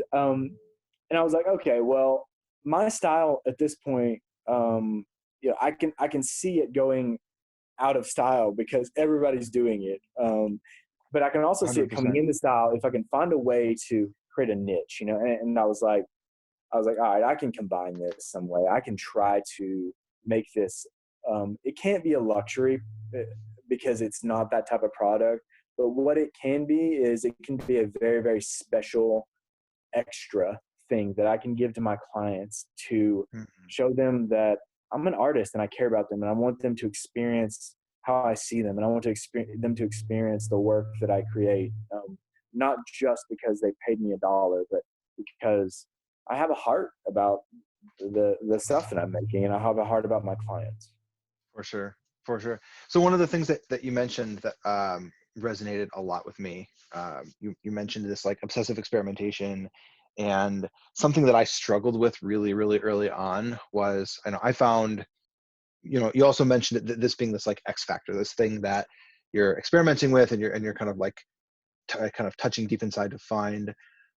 I was like, okay, well, my style at this point, I can see it going out of style because everybody's doing it. But I can also see it coming 100%. into style if I can find a way to create a niche, and I was like, all right, I can combine this some way. I can try to make this. It can't be a luxury, because it's not that type of product. But what it can be is it can be a very, very special extra thing that I can give to my clients to Mhm. show them that I'm an artist and I care about them, and I want them to experience how I see them, and I want them to experience the work that I create, not just because they paid me $1, but because I have a heart about the stuff that I'm making, and I have a heart about my clients. For sure. For sure. So one of the things that you mentioned that resonated a lot with me, you mentioned this like obsessive experimentation, and something that I struggled with really, really early on was, I know I found, you also mentioned this being this like X factor, this thing that you're experimenting with, and you're kind of like kind of touching deep inside to find.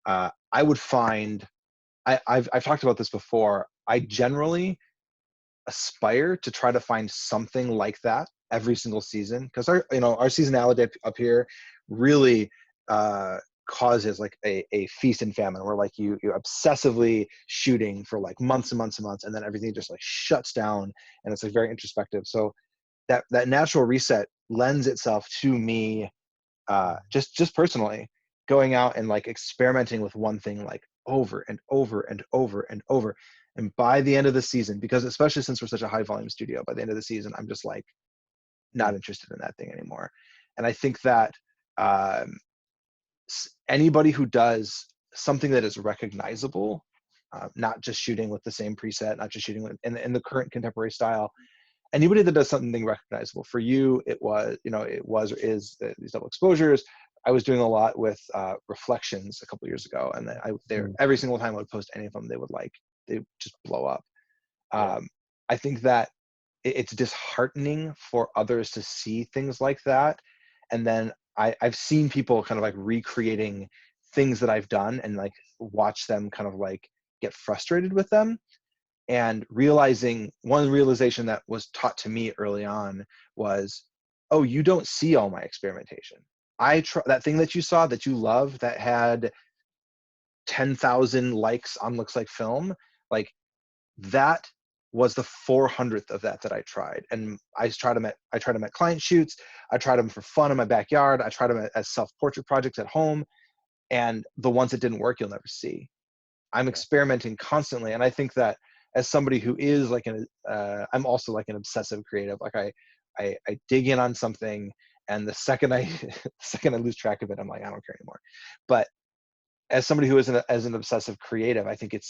I would find, I've talked about this before. I generally aspire to try to find something like that every single season, because our seasonality up here really uh causes like a feast and famine, where like you obsessively shooting for like months and months and months, and then everything just like shuts down, and it's like very introspective. So that natural reset lends itself to me, just personally going out and like experimenting with one thing like over and over and over and over. And by the end of the season, because especially since we're such a high volume studio, by the end of the season, I'm just like not interested in that thing anymore. And I think that um, anybody who does something that is recognizable, not just shooting with the same preset, not just shooting with, in the current contemporary style, anybody that does something recognizable. For you, it was, it was or is these double exposures. I was doing a lot with reflections a couple years ago, and Mm. every single time I would post any of them, they just blow up. Yeah. I think that it's disheartening for others to see things like that, and then I've seen people kind of like recreating things that I've done, and like watch them kind of like get frustrated with them, and realizing, one realization that was taught to me early on was, oh, you don't see all my experimentation. That thing that you saw that you love that had 10,000 likes on Looks Like Film, like that was the 400th of that I tried. And I tried them at client shoots, I tried them for fun in my backyard, I tried them as self-portrait projects at home, and the ones that didn't work you'll never see. I'm Yeah. experimenting constantly, and I think that as somebody who is like I'm also like an obsessive creative. Like I dig in on something, and the second I the second I lose track of it, I'm like, I don't care anymore. But as somebody who is as an obsessive creative, I think it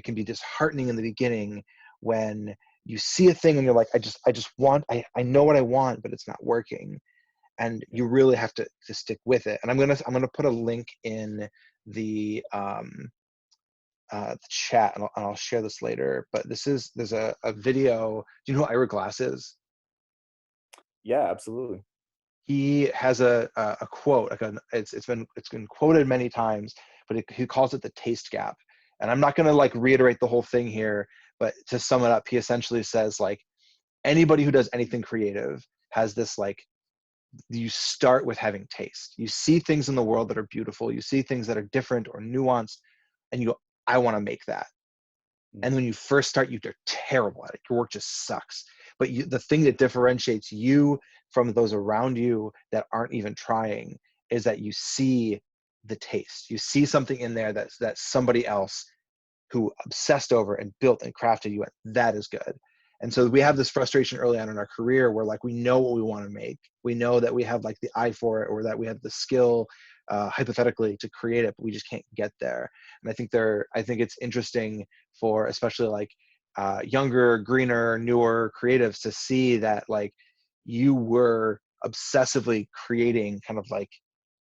can be disheartening in the beginning when you see a thing and you're like, I know what I want, but it's not working, and Yeah. you really have to stick with it. And I'm gonna put a link in the the chat, and I'll share this later. But there's a video. Do you know who Ira Glass is? Yeah, absolutely. He has a quote, like it's been quoted many times, but he calls it the taste gap. And I'm not going to like reiterate the whole thing here, but to sum it up, he essentially says like anybody who does anything creative has this like, you start with having taste. You see things in the world that are beautiful, you see things that are different or nuanced, and you go, I want to make that. And when you first start, you're terrible at it. Your work just sucks. But the thing that differentiates you from those around you that aren't even trying is that you see the taste. You see something in there that somebody else who obsessed over and built and crafted you, that is good. And so we have this frustration early on in our career where like we know what we want to make, we know that we have like the eye for it, or that we have the skill hypothetically to create it, but we just can't get there. And I think it's interesting for especially like younger, greener, newer creatives to see that like you were obsessively creating kind of like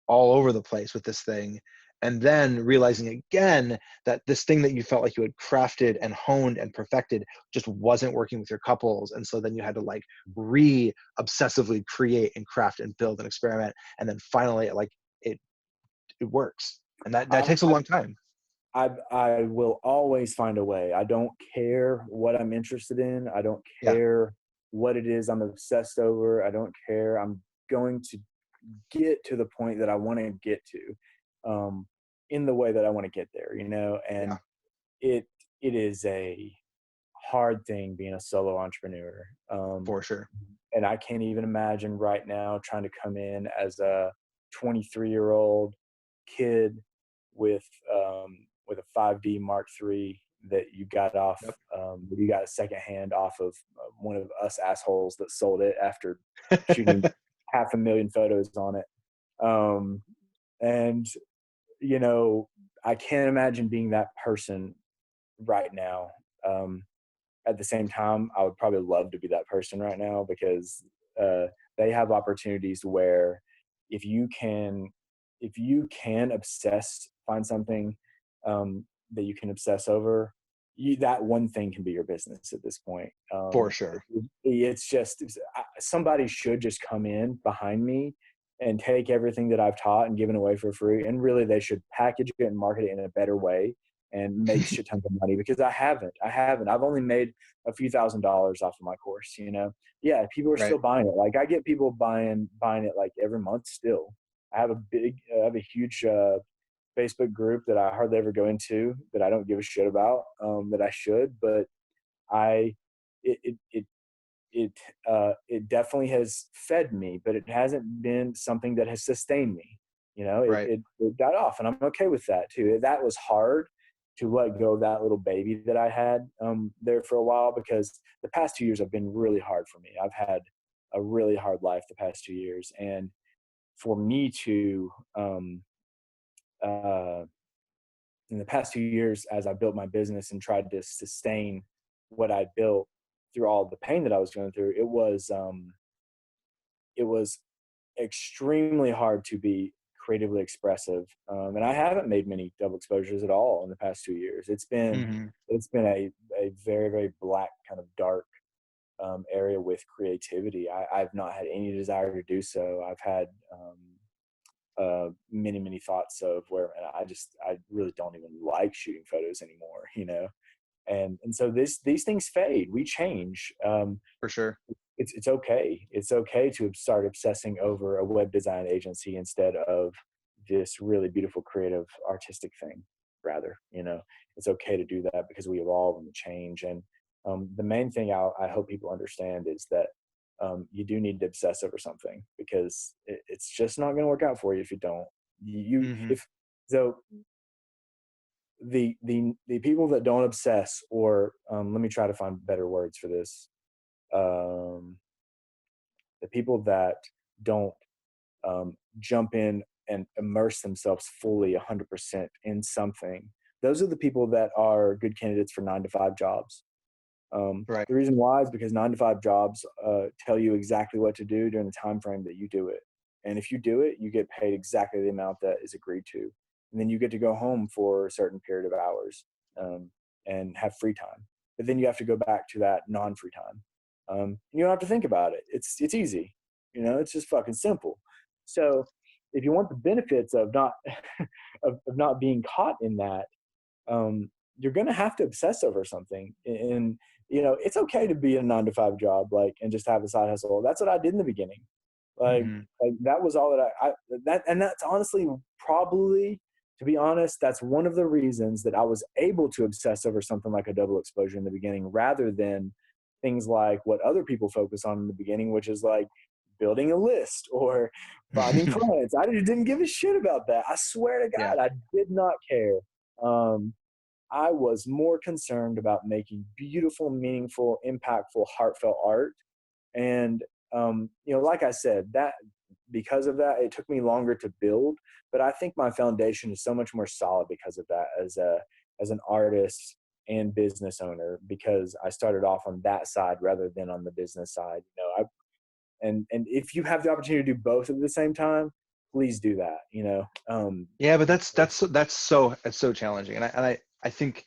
all over the place with this thing, and then realizing again that this thing that you felt like you had crafted and honed and perfected just wasn't working with your couples. And so then you had to like obsessively create and craft and build and experiment, and then finally like it it works, and that I, takes a long time. I will always find a way. I don't care what I'm interested in. I don't Yeah, care what it is I'm obsessed over. I don't care. I'm going to get to the point that I want to get to, in the way that I want to get there, you know. yeah, And it it is a hard thing being a solo entrepreneur. for sure. And I can't even imagine right now trying to come in as a 23-year-old kid with with a 5D Mark III that you got off, Yep. you got a secondhand off of one of us assholes that sold it after shooting 500,000 photos on it. Um, and you know, I can't imagine being that person right now. Um, at the same time, I would probably love to be that person right now because uh, they have opportunities where if you can, if you can find something that you can obsess over, that one thing can be your business at this point. For sure. It's just somebody should just come in behind me and take everything that I've taught and given away for free, and really they should package it and market it in a better way and make shit tons of money because I've only made a few $1,000s off of my course, you know. Yeah, people are Right. still buying it. Like I get people buying it like every month still. I have a huge Facebook group that I hardly ever go into that I don't give a shit about, that I should, but I it it it it it definitely has fed me, but it hasn't been something that has sustained me. You know, Right. it died off, and I'm okay with that too. That was hard to let go of that little baby that I had there for a while because the past 2 years have been really hard for me. I've had a really hard life the past 2 years, and for me to uh, in the past 2 years, as I built my business and tried to sustain what I built through all the pain that I was going through, it was extremely hard to be creatively expressive. And I haven't made many double exposures at all in the past 2 years. Hmm. It's been a very, very black kind of dark area with creativity. I've not had any desire to do so. I've had many, many thoughts of where I really don't even like shooting photos anymore, you know? And so these things fade, we change. For sure. It's okay. It's okay to start obsessing over a web design agency instead of this really beautiful, creative, artistic thing. Rather, you know, it's okay to do that because we evolve and we change. And the main thing I hope people understand is that you do need to obsess over something because it's just not going to work out for you if you don't. You Hmm. if so the people that don't obsess, or let me try to find better words for this. Um, the people that don't jump in and immerse themselves fully 100% in something, those are the people that are good candidates for 9 to 5 jobs. Right. The reason why is because 9 to 5 jobs tell you exactly what to do during the time frame that you do it. And if you do it, you get paid exactly the amount that is agreed to. And then you get to go home for a certain period of hours um, and have free time. But then you have to go back to that non-free time. You don't have to think about it. It's easy. It's just fucking simple. So if you want the benefits of not of not being caught in that, you're going to have to obsess over something. And it's okay to be in a 9 to 5 job, like, and just have a side hustle. That's what I did in the beginning. Like, Mhm. like that was all that and that's honestly, probably, to be honest, that's one of the reasons that I was able to obsess over something like a double exposure in the beginning, rather than things like what other people focus on in the beginning, which is like building a list or finding clients. I didn't give a shit about that. I swear to Yeah. God, I did not care. Um, I was more concerned about making beautiful, meaningful, impactful, heartfelt art. And, like I said, that because of that, it took me longer to build, but I think my foundation is so much more solid because of that, as an artist and business owner, because I started off on that side rather than on the business side. And if you have the opportunity to do both at the same time, please do that. Yeah, but it's so challenging, and I think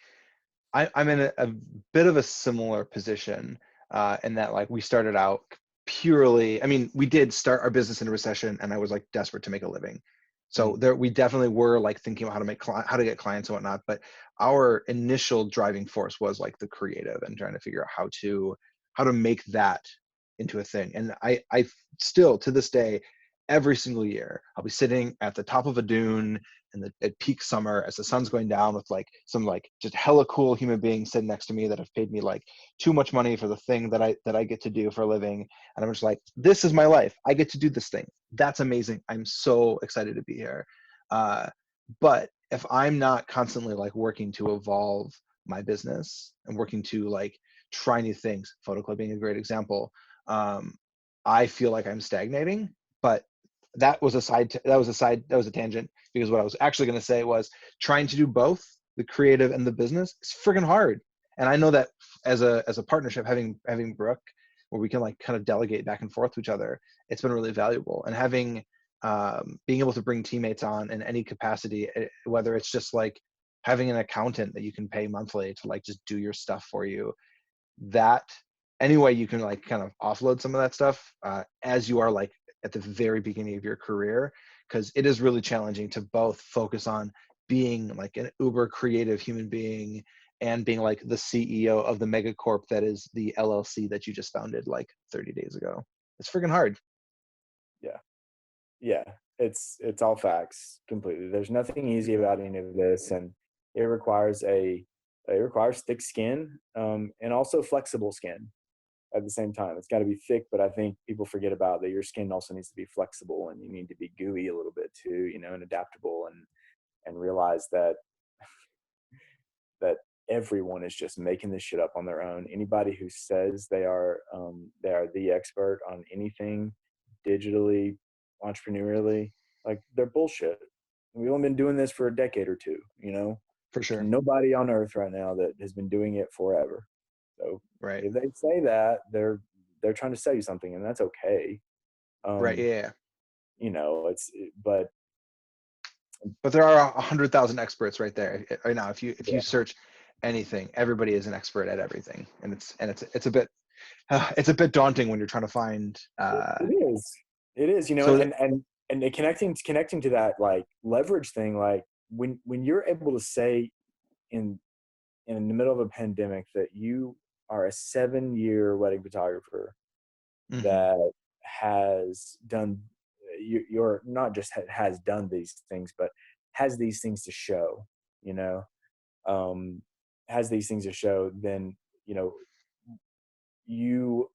I'm in a bit of a similar position, in that, like, we started out purely. I mean, we did start our business in a recession, and I was like desperate to make a living. So Mm, there, we definitely were like thinking about how to get clients and whatnot. But our initial driving force was like the creative and trying to figure out how to make that into a thing. And I still to this day, every single year, I'll be sitting at the top of a dune at peak summer as the sun's going down with like some like just hella cool human beings sitting next to me that have paid me like too much money for the thing that I get to do for a living. And I'm just like, this is my life. I get to do this thing. That's amazing. I'm so excited to be here. Uh, but if I'm not constantly like working to evolve my business and working to like try new things, photo club being a great example, um, I feel like I'm stagnating. But that was a tangent, because what I was actually going to say was trying to do both the creative and the business is freaking hard. And I know that as a partnership, having Brooke, where we can like kind of delegate back and forth to each other, it's been really valuable. And having being able to bring teammates on in any capacity, whether it's just like having an accountant that you can pay monthly to like just do your stuff for you, that any way you can like kind of offload some of that stuff, as you are like at the very beginning of your career, because it is really challenging to both focus on being like an uber creative human being and being like the CEO of the megacorp that is the LLC that you just founded like 30 days ago. It's freaking hard. yeah. Yeah, it's all facts completely. There's nothing easy about any of this, and it requires thick skin, and also flexible skin at the same time. It's got to be thick, but I think people forget about that your skin also needs to be flexible, and you need to be gooey a little bit too, and adaptable, and realize that everyone is just making this shit up on their own. Anybody who says they are the expert on anything digitally, entrepreneurially, like, they're bullshit. We've only been doing this for a decade or two. For There's sure. nobody on earth right now that has been doing it forever. So Right. if they say that, they're trying to sell you something, and that's okay. Right. Um, Yeah. but But there are 100,000 experts right there right now. If you yeah, search anything, everybody is an expert at everything, and it's a bit it's a bit daunting when you're trying to find. it is. It is, So and connecting to that, like, leverage thing, like, when you're able to say in in the middle of a pandemic that you are a 7-year wedding photographer mhm, that has done, you're not just has done these things, but has these things to show, you know, um, has these things to show, then, you know, you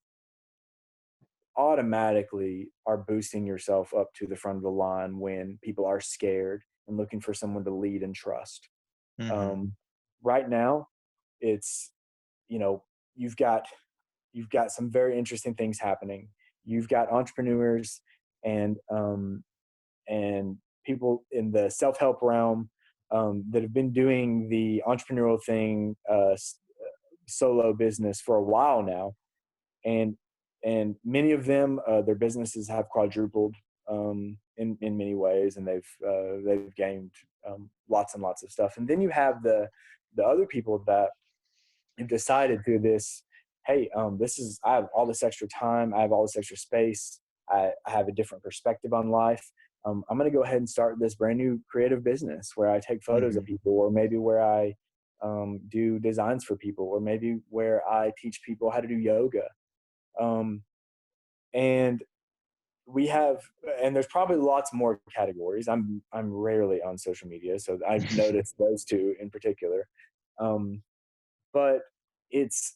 automatically are boosting yourself up to the front of the line when people are scared and looking for someone to lead and trust. mhm, Um, right now, it's, you know, you've got you've got some very interesting things happening. You've got entrepreneurs and and people in the self-help realm, that have been doing the entrepreneurial thing, solo business for a while now, and many of them, their businesses have quadrupled, in many ways, and they've gained, lots and lots of stuff. And then you have the other people that have decided through this, hey, this is, I have all this extra time, I have all this extra space, I have a different perspective on life. I'm going to go ahead and start this brand new creative business where I take photos of people, or maybe where I do designs for people, or maybe where I teach people how to do yoga. And we have, and there's probably lots more categories. I'm rarely on social media, so I've noticed those two in particular. But it's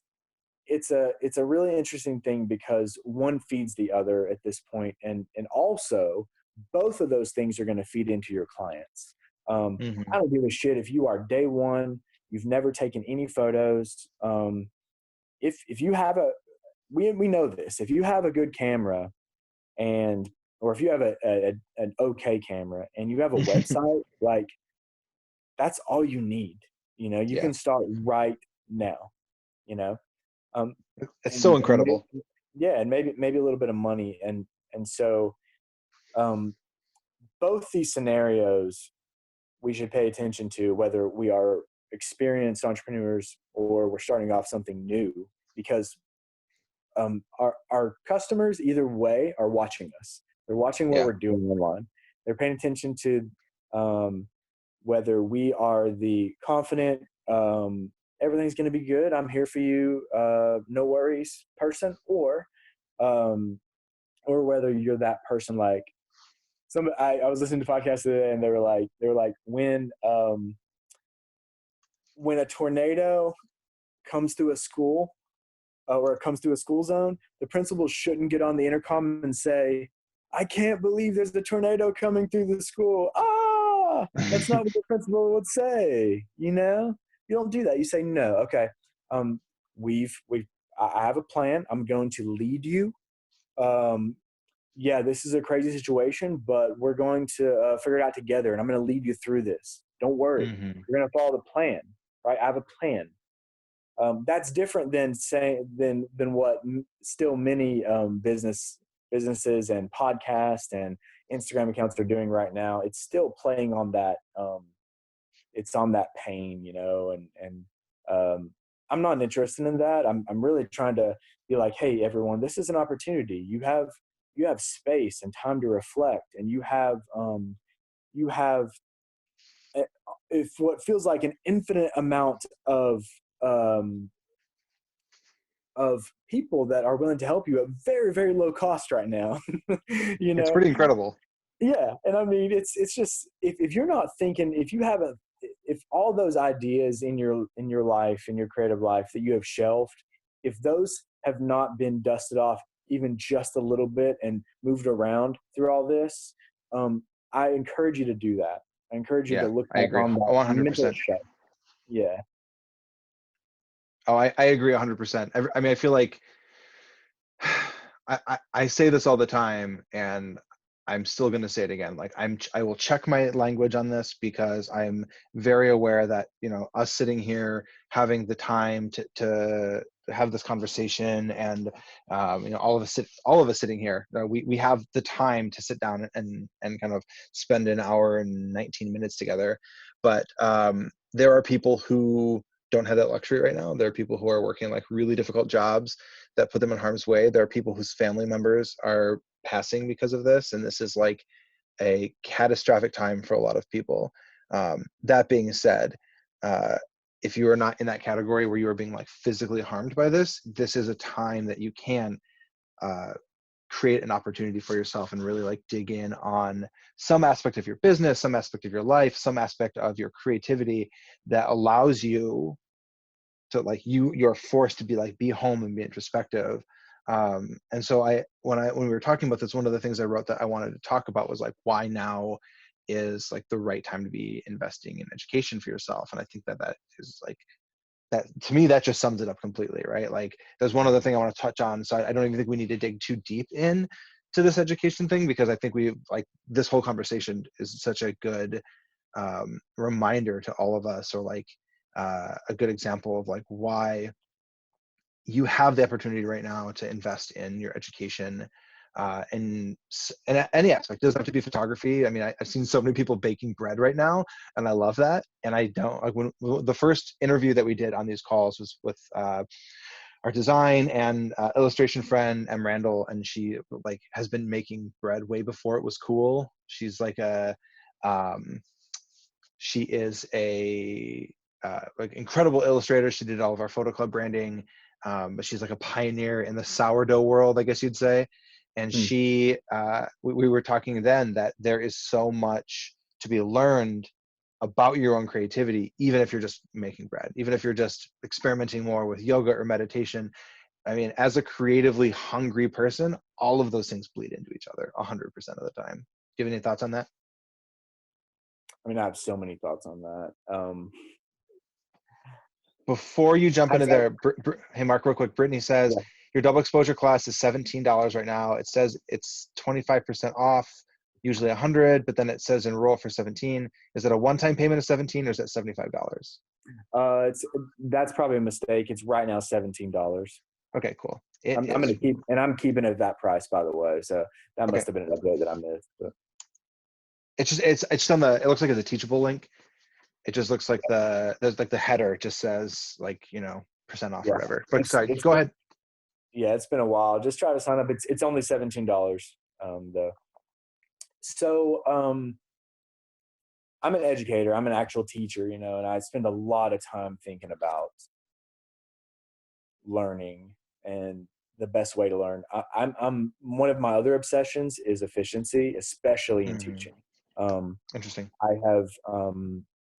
a really interesting thing because one feeds the other at this point, and also both of those things are going to feed into your clients. I don't give a shit if you are day one, you've never taken any photos. If you have we know this, if you have a good camera, or if you have an okay camera and you have a website, like, that's all you need. You Yeah. can start right now. It's and, so and incredible. and maybe a little bit of money, and so both these scenarios we should pay attention to, whether we are experienced entrepreneurs or we're starting off something new, because our customers either way are watching us. They're watching what Yeah. we're doing online. They're paying attention to whether we are the confident, everything's going to be good, I'm here for you, no worries person, or whether you're that person. Like, I was listening to podcasts today, and they were like, when a tornado comes through a school, or it comes through a school zone, the principal shouldn't get on the intercom and say, "I can't believe there's a tornado coming through the school." That's not what the principal would say. You don't do that. You say, "No, okay, I have a plan. I'm going to lead you. Yeah, this is a crazy situation, but we're going to figure it out together, and I'm going to lead you through this. Don't worry. You're going to follow the plan, right? I have a plan." That's different than saying than what still many businesses and podcasts and Instagram accounts are doing right now. It's still playing on that. It's on that pain, and I'm not interested in that. I'm really trying to be like, hey, everyone, this is an opportunity. You have space and time to reflect, and you have if what feels like an infinite amount um, of people that are willing to help you at very, very low cost right now. It's pretty incredible. Yeah. And I mean, it's just, if you're not thinking, if all those ideas in your life, in your creative life that you have shelved, if those have not been dusted off even just a little bit and moved around through all this, I encourage you to do that. I encourage you to Yeah, look I back agree. on that mental 100%. check. Yeah. Oh, I agree 100%. I mean, I feel like I say this all the time, and I'm still going to say it again. Like, I will check my language on this, because I'm very aware that, us sitting here having the time to have this conversation, and all of us sitting here, we have the time to sit down and kind of spend an hour and 19 minutes together. But there are people who don't have that luxury right now. There are people who are working like really difficult jobs that put them in harm's way. There are people whose family members are passing because of this, and this is like a catastrophic time for a lot of people. That being said, if you are not in that category where you are being like physically harmed by this is a time that you can create an opportunity for yourself and really like dig in on some aspect of your business, some aspect of your life, some aspect of your creativity that allows you to like you're forced to be home and be introspective. And so when we were talking about this, one of the things I wrote that I wanted to talk about was like, why now is like the right time to be investing in education for yourself. And I think that is like, that to me, that just sums it up completely, right? Like, there's one other thing I want to touch on. So I don't even think we need to dig too deep in to this education thing, because I think this whole conversation is such a good reminder to all of us, or like a good example of like why you have the opportunity right now to invest in your education, and any aspect. It doesn't have to be photography. I mean, I've seen so many people baking bread right now, and I love that. And I don't like, when the first interview that we did on these calls was with our design and illustration friend, M. Randall, and she like has been making bread way before it was cool. She's like she is a like incredible illustrator. She did all of our photo club branding, but she's like a pioneer in the sourdough world, I guess you'd say. And Hmm. she, we were talking then that there is so much to be learned about your own creativity, even if you're just making bread, even if you're just experimenting more with yoga or meditation. I mean, as a creatively hungry person, all of those things bleed into each other 100% of the time. Do you have any thoughts on that? I mean, I have so many thoughts on that. Before you jump into I there, hey Mark, real quick, Brittany says yeah. your double exposure class is $17 right now. It says it's 25% off, usually 100, but then it says enroll for 17. Is it a one-time payment of 17 or is that $75? That's probably a mistake. It's right now $17. Okay, cool. I'm It gonna is. I'm keeping it at that price, by the way. So that Okay. must have been an update that I missed. But. It's on the, it looks like it's a teachable link. It just looks like there's like the header just says like, percent off or Yeah, whatever. But it's sorry, it's go been, ahead. yeah, it's been a while. Just try to sign up. It's only $17 though. So I'm an educator. I'm an actual teacher, and I spend a lot of time thinking about learning and the best way to learn. I'm one of my other obsessions is efficiency, especially in Mhm. teaching. Um, Interesting. I have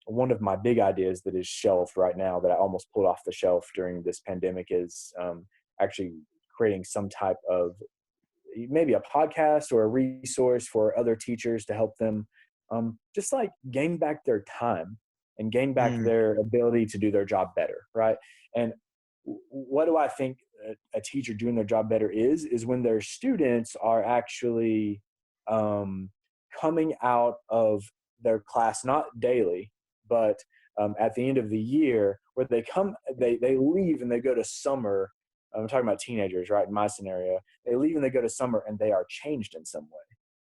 one of my big ideas that is shelved right now that I almost pulled off the shelf during this pandemic is actually creating some type of maybe a podcast or a resource for other teachers to help them just like gain back their time and gain back Mm. their ability to do their job better, right? And what do I think a teacher doing their job better is when their students are actually um, coming out of their class, not daily, but at the end of the year, where they leave and they go to summer. I'm talking about teenagers, right? In my scenario, they leave and they go to summer and they are changed in some way.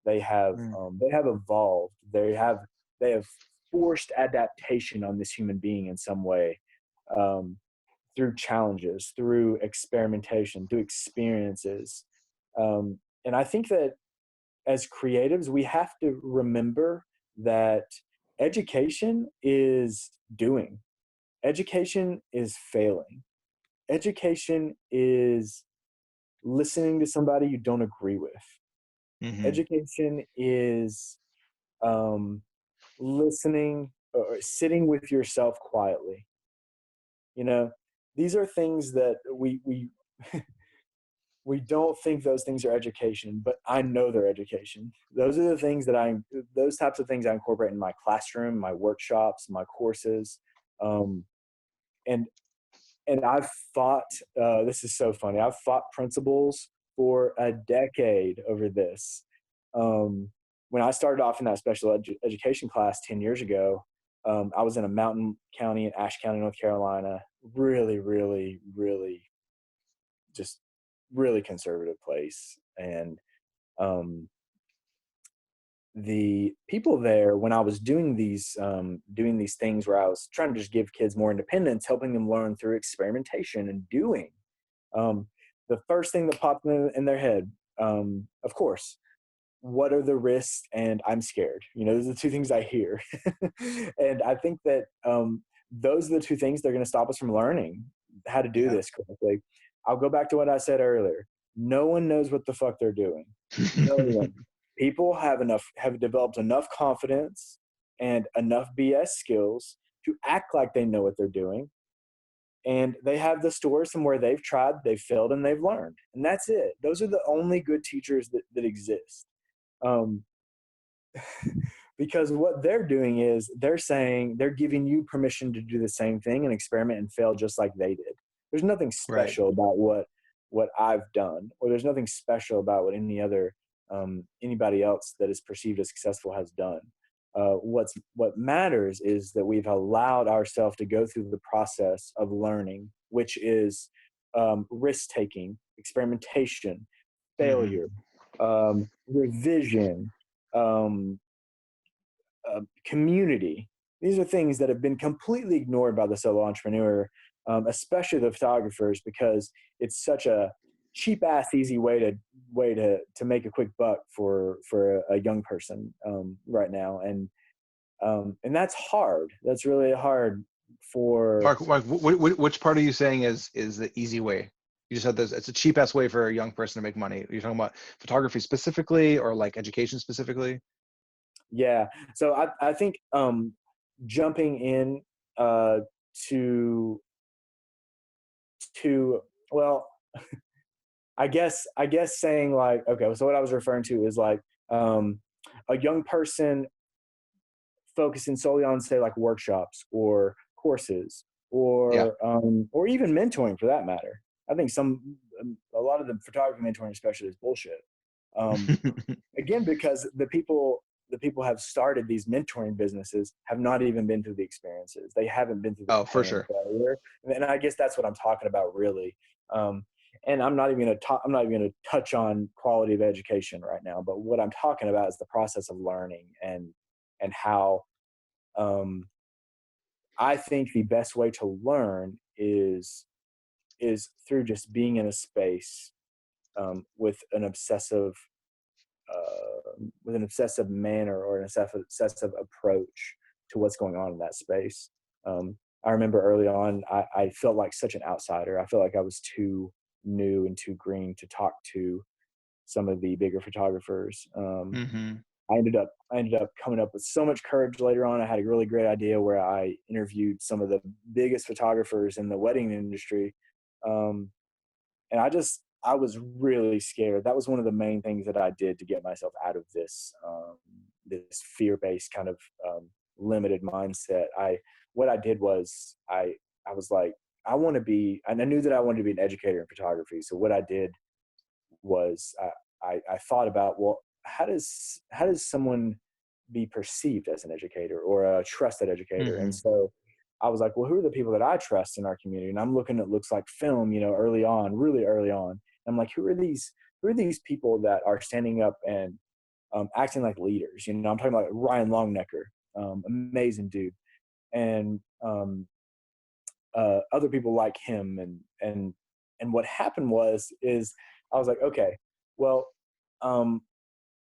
Mm. They have evolved. They have forced adaptation on this human being in some way, through challenges, through experimentation, through experiences. And I think that as creatives, we have to remember that education is doing, education is failing, education is listening to somebody you don't agree with, Mhm. education is um, listening or sitting with yourself quietly. You know, these are things that we don't think those things are education, but I know they're education. Those are the things those types of things I incorporate in my classroom, my workshops, my courses. Um, and, and I've fought, this is so funny. I've fought principals for a decade over this. When I started off in that special education class 10 years ago, I was in a mountain county in Ashe County, North Carolina, really, really, really just really conservative place. And um, the people there, when I was doing these things where I was trying to just give kids more independence, helping them learn through experimentation and doing, um, the first thing that popped in their head, of course, what are the risks? And I'm scared. Those are the two things I hear. And I think that those are the two things that are going to stop us from learning how to do Yeah. this correctly. I'll go back to what I said earlier. No one knows what the fuck they're doing. No one. People have developed enough confidence and enough BS skills to act like they know what they're doing. And they have the stories from where they've tried, they've failed, and they've learned. And that's it. Those are the only good teachers that exist. Um, because what they're doing is they're giving you permission to do the same thing and experiment and fail just like they did. There's nothing Right. special about what I've done, or there's nothing special about what anybody else that is perceived as successful has done. What matters is that we've allowed ourselves to go through the process of learning, which is risk taking, experimentation, Mhm. failure, revision, um, community. These are things that have been completely ignored by the solo entrepreneur especially the photographers, because it's such a cheap ass easy way to make a quick buck for a young person right now, and that's hard. That's really hard for. Mark, which part are you saying is the easy way? You just said this. It's a cheap ass way for a young person to make money. Are you talking about photography specifically, or like education specifically? Yeah. So I think jumping in to well, I guess saying like, okay, so what I was referring to is like a young person focusing solely on, say, like workshops or courses Yeah. or even mentoring for that matter. I think a lot of the photography mentoring especially is bullshit. Again, because the people have started these mentoring businesses have not even been through the experiences. They haven't been through the Oh, for pain and sure. failure, and I guess that's what I'm talking about, really. And I'm not even going to touch on quality of education right now. But what I'm talking about is the process of learning and how I think the best way to learn is through just being in a space with an obsessive manner or an obsessive approach to what's going on in that space. I remember early on, I felt like such an outsider. I felt like I was too new and too green to talk to some of the bigger photographers. Hmm. I ended up coming up with so much courage later on. I had a really great idea where I interviewed some of the biggest photographers in the wedding industry. Um, and I was really scared. That was one of the main things that I did to get myself out of this fear-based kind of limited mindset. What I did was I was like, I want to be, and I knew that I wanted to be an educator in photography. So what I did was I thought about, well, how does someone be perceived as an educator or a trusted educator? And Hmm. so I was like, well, who are the people that I trust in our community? And I'm looking at looks like film, early on, really early on. And I'm like, who are these people that are standing up and acting like leaders? I'm talking about Ryan Longnecker, amazing dude, and other people like him. And what happened is I was like, okay, well,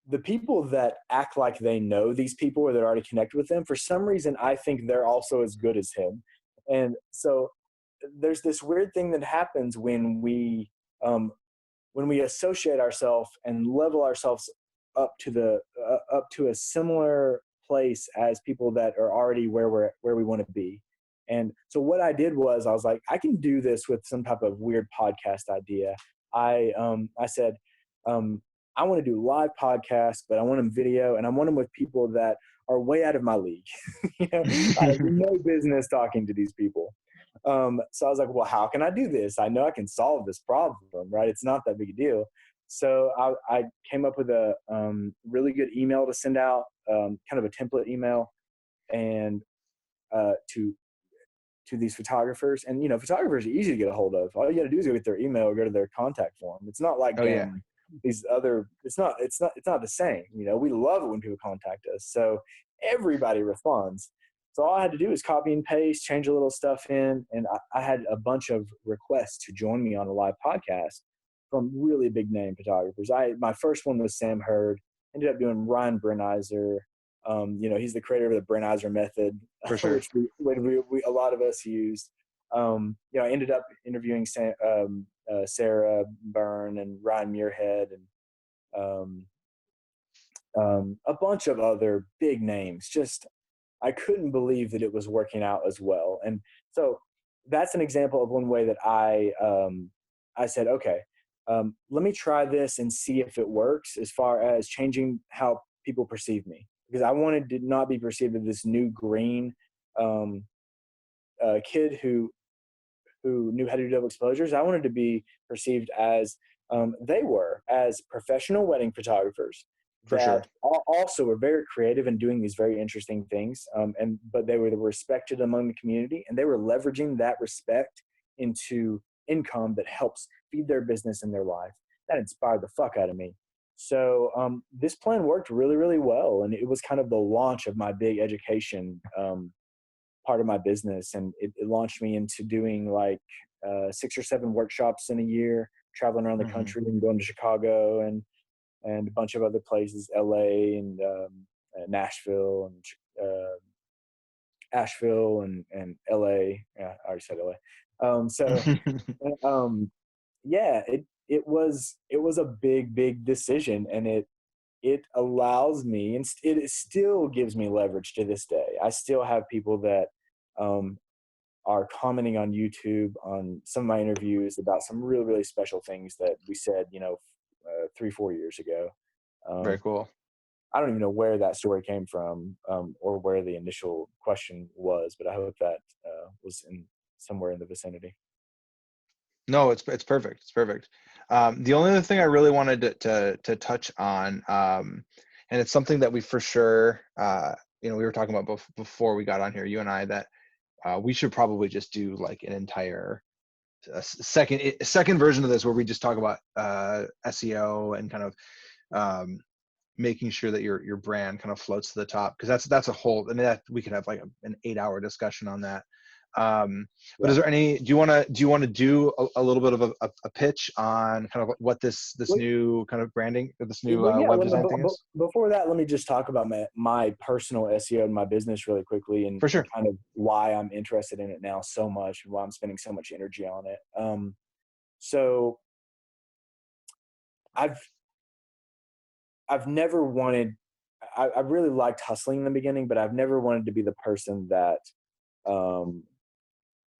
the people that act like they know these people or they're already connected with them, for some reason, I think they're also as good as him. And so there's this weird thing that happens um, when we associate ourselves and level ourselves up to a similar place as people that are already where we want to be. And so what I did was I was like, I can do this with some type of weird podcast idea. I said, um, I want to do live podcasts, but I want them video, and I want them with people that are way out of my league. I have no business talking to these people. So I was like, well, how can I do this? I know I can solve this problem, right? It's not that big a deal. So I came up with a really good email to send out, kind of a template email, and to these photographers. And photographers are easy to get a hold of. All you got to do is go get their email or go to their contact form. It's not like Oh yeah. these other. It's not the same. We love it when people contact us. So everybody responds. So all I had to do is copy and paste, change a little stuff in, and I had a bunch of requests to join me on a live podcast from really big name photographers. My first one was Sam Hurd. Ended up doing Ryan Brenizer. He's the creator of the Brenizer method, For sure. which we a lot of us used. I ended up interviewing Sarah Byrne and Ryan Muirhead and a bunch of other big names. Just I couldn't believe that it was working out as well. And so that's an example of one way that I said, okay, let me try this and see if it works as far as changing how people perceive me, because I wanted to not be perceived as this new green kid who knew how to do double exposures. I wanted to be perceived as they were, as professional wedding photographers For sure. that also were very creative and doing these very interesting things. But they were respected among the community, and they were leveraging that respect into income that helps feed their business and their life. That inspired the fuck out of me. So this plan worked really, really well, and it was kind of the launch of my big education part of my business, and it launched me into doing like 6 or 7 workshops in a year, traveling around the Hmm. country and going to Chicago and a bunch of other places, LA and Nashville and Asheville and LA. Yeah, I already said LA. So um, yeah, it was a big decision, and it allows me, and it still gives me leverage to this day. I still have people that um, are commenting on YouTube on some of my interviews about some really special things that we said, 3-4 years ago. Very Um, cool. I don't even know where that story came from, or where the initial question was, but I hope that was in somewhere in the vicinity. No, it's perfect. It's perfect. The only other thing I really wanted to touch on, and it's something that we for sure, we were talking about before we got on here, you and I, that we should probably just do like an entire second version of this where we just talk about SEO and kind of um, making sure that your brand kind of floats to the top, because that's a whole, and that we could have like an 8-hour discussion on that. But Yeah. is there any, do you want to do a little bit of a pitch on kind of what this new kind of branding, or this new Well, yeah. web design thing is? Before that, let me just talk about my personal SEO and my business really quickly, and, For sure. kind of why I'm interested in it now so much, and why I'm spending so much energy on it. So I've I've never wanted. I really liked hustling in the beginning, but I've never wanted to be the person that um,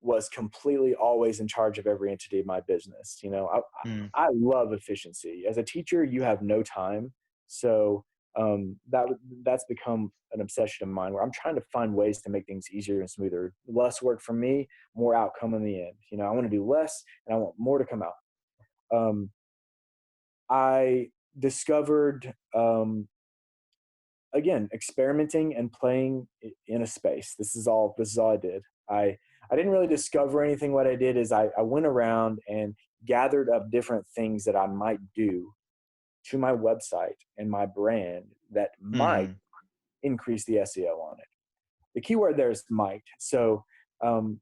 was completely always in charge of every entity of my business. Mm, I love efficiency. As a teacher, you have no time, so that's become an obsession of mine, where I'm trying to find ways to make things easier and smoother. Less work for me, more outcome in the end. I want to do less, and I want more to come out. Um, I discovered, again, experimenting and playing in a space. This is all I did. I didn't really discover anything. What I did is I went around and gathered up different things that I might do to my website and my brand that might mm, increase the SEO on it. The keyword there is might. So um,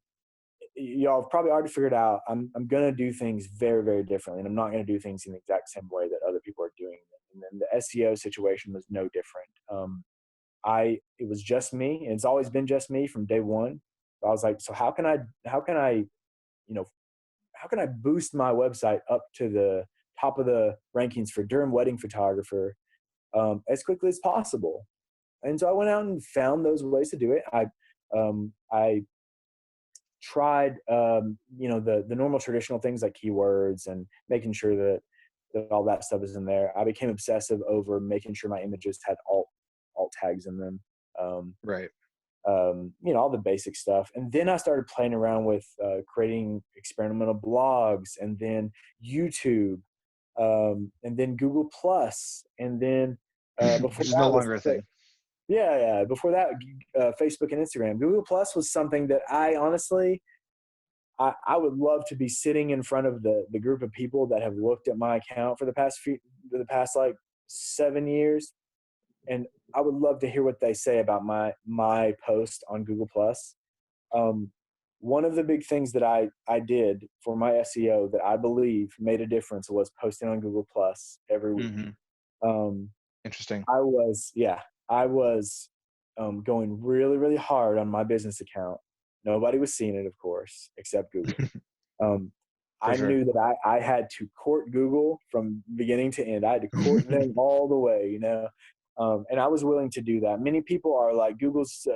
y'all have probably already figured out I'm going to do things very differently, and I'm not going to do things in the exact same way that other people are doing them. And then the SEO situation was no different. It was just me, and it's always been just me from day one. I was like, so how can I, you know, how can I boost my website up to the top of the rankings for Durham wedding photographer as quickly as possible? And so I went out and found those ways to do it. I tried, the normal traditional things like keywords and making sure that all that stuff is in there. I became obsessive over making sure my images had alt tags in them. Um, right. all the basic stuff. And then I started playing around with creating experimental blogs, and then YouTube, and then Google Plus, and then before Which is no that was longer a thing. yeah. Before that, Facebook and Instagram. Google Plus was something that I honestly, I would love to be sitting in front of the group of people that have looked at my account for the past like 7 years, and I would love to hear what they say about my post on Google Plus. Um, One of the big things that I did for my SEO that I believe made a difference was posting on Google Plus every week. Hmm. Um, Interesting. I was going really hard on my business account. Nobody was seeing it, of course, except Google. Um, For I sure. knew that I had to court Google from beginning to end. I had to court them all the way. And I was willing to do that. Many people are like, Google's,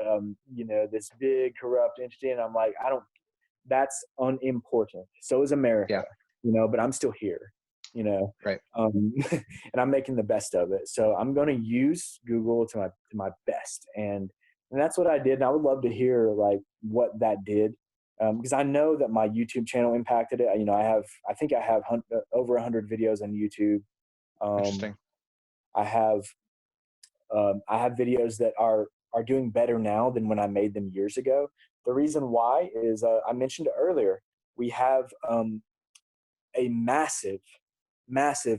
this big corrupt entity. And I'm like, that's unimportant. So is America, Yeah. but I'm still here, you know, Right. and I'm making the best of it. So I'm going to use Google to my best. And that's what I did. And I would love to hear like what that did. Because I know that my YouTube channel impacted it. I think I have over 100 videos on YouTube. Um, Interesting. I have I have videos that are doing better now than when I made them years ago. The reason why is I mentioned it earlier. We have a massive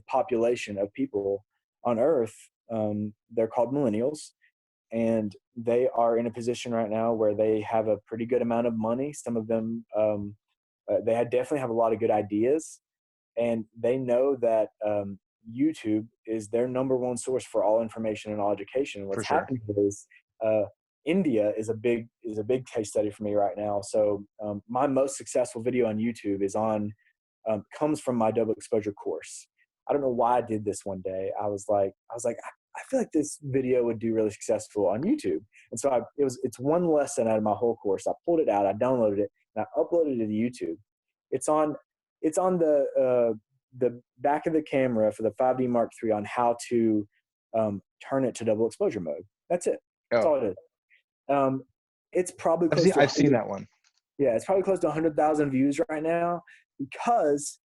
population of people on Earth. They're called millennials, and they are in a position right now where they have a pretty good amount of money. Some of them, definitely have a lot of good ideas, and they know that YouTube is their number one source for all information and all education. And For what's sure. happening is India is a big case study for me right now. So my most successful video on YouTube comes from my double exposure course. I don't know why I did this one day. I was like, I feel like this video would do really successful on YouTube. And so it's one lesson out of my whole course. I pulled it out, I downloaded it, and I uploaded it to YouTube. It's on the back of the camera for the 5D Mark III on how to turn it to double exposure mode. That's it. That's Oh, all it is. It's probably close to I've seen that one. yeah, it's probably close to 100,000 views right now because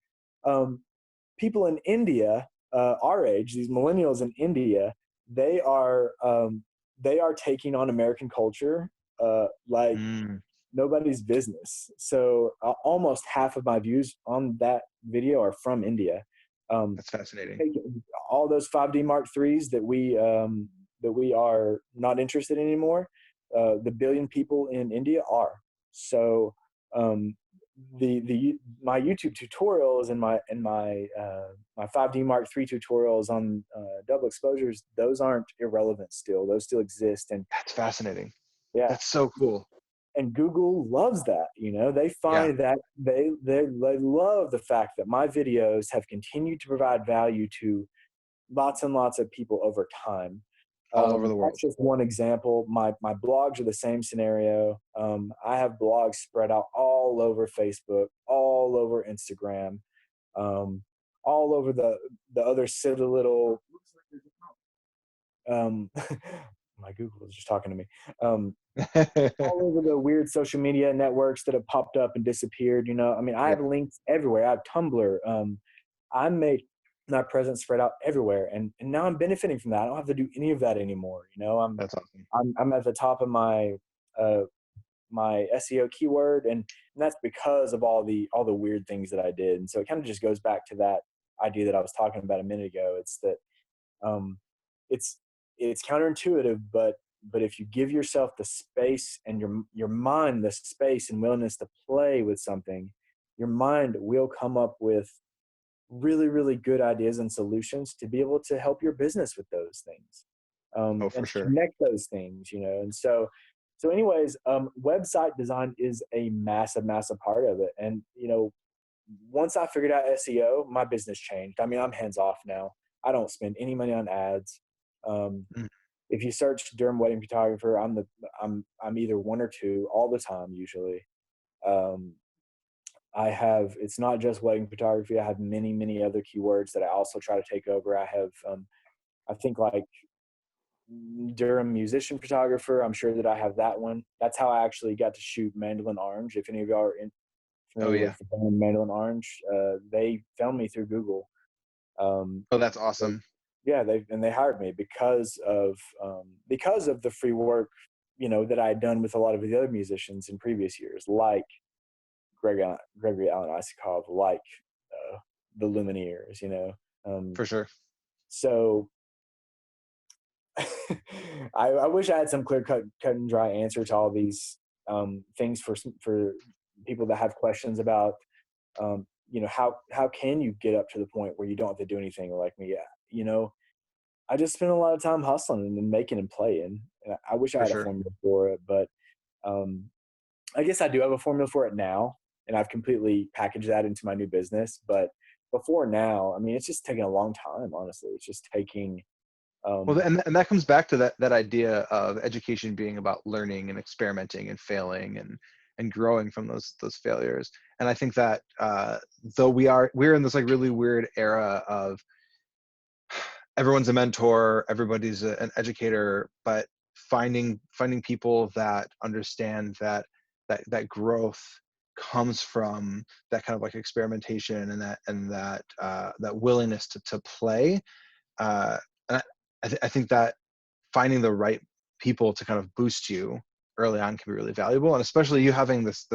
people in India, our age, these millennials in India, they are taking on American culture like Mm, nobody's business. So almost half of my views on that video are from India. that's fascinating. All those 5D Mark IIIs that we are not interested in anymore, the billion people in India are. So my YouTube tutorials and my 5D Mark III tutorials on double exposures, those aren't irrelevant still. Those still exist. And That's fascinating. yeah, That's so cool. and Google loves that. They Yeah, find that they love the fact that my videos have continued to provide value to lots and lots of people over time. all over the That's world. just one example. My blogs are the same scenario. I have blogs spread out all over Facebook, all over Instagram, all over the other silly little. My Google was just talking to me. All over the weird social media networks that have popped up and disappeared. I mean, I Yeah, have links everywhere. I have Tumblr. I made my presence spread out everywhere, and now I'm benefiting from that. I don't have to do any of that anymore. that's awesome. I'm at the top of my my SEO keyword, and that's because of all the weird things that I did. And so it kind of just goes back to that idea that I was talking about a minute ago. It's that um, it's counterintuitive, but if you give yourself the space and your mind the space and willingness to play with something, your mind will come up with really, really good ideas and solutions to be able to help your business with those things, Oh, for and to sure. connect those things. And so anyways, website design is a massive, massive part of it. And once I figured out SEO, my business changed. I mean, I'm hands off now. I don't spend any money on ads. Um, Mm. if you search Durham wedding photographer, I'm either one or two all the time usually. Um, it's not just wedding photography. I have many, many other keywords that I also try to take over. I have, I think like Durham musician photographer. I'm sure that I have that one. That's how I actually got to shoot Mandolin Orange. If any of y'all are Oh, familiar yeah. with the band Mandolin Orange, they found me through Google. Um, Oh, that's awesome. yeah, they hired me because of the free work, that I had done with a lot of the other musicians in previous years, like Gregory Alan Isakov, like the Lumineers. For sure. So I wish I had some clear cut and dry answer to all these things for people that have questions about how can you get up to the point where you don't have to do anything like me. I just spend a lot of time hustling and making and playing. I wish I For had a sure. formula for it, but I guess I do have a formula for it now, and I've completely packaged that into my new business. But before now, I mean, it's just taking a long time. Honestly, it's just taking. Well, Um, and that comes back to that idea of education being about learning and experimenting and failing and growing from those failures. And I think that though we're in this like really weird era of everyone's a mentor, everybody's an educator, but finding people that understand that growth comes from that kind of like experimentation and that willingness to play. And I think that finding the right people to kind of boost you early on can be really valuable, and especially you having this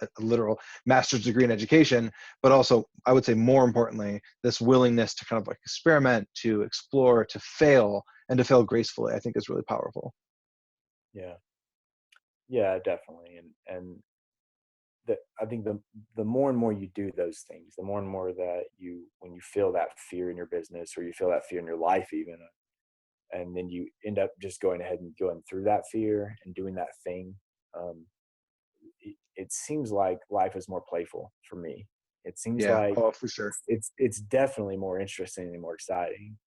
a literal master's degree in education, but also I would say more importantly this willingness to kind of like experiment, to explore, to fail, and to fail gracefully, I think is really powerful. Yeah. Yeah, definitely. And I think the more and more you do those things, the more and more that when you feel that fear in your business, or you feel that fear in your life even, and then you end up just going ahead and going through that fear and doing that thing, um, it seems like life is more playful for me. It seems Yeah. like Oh, for sure. it's definitely more interesting and more exciting.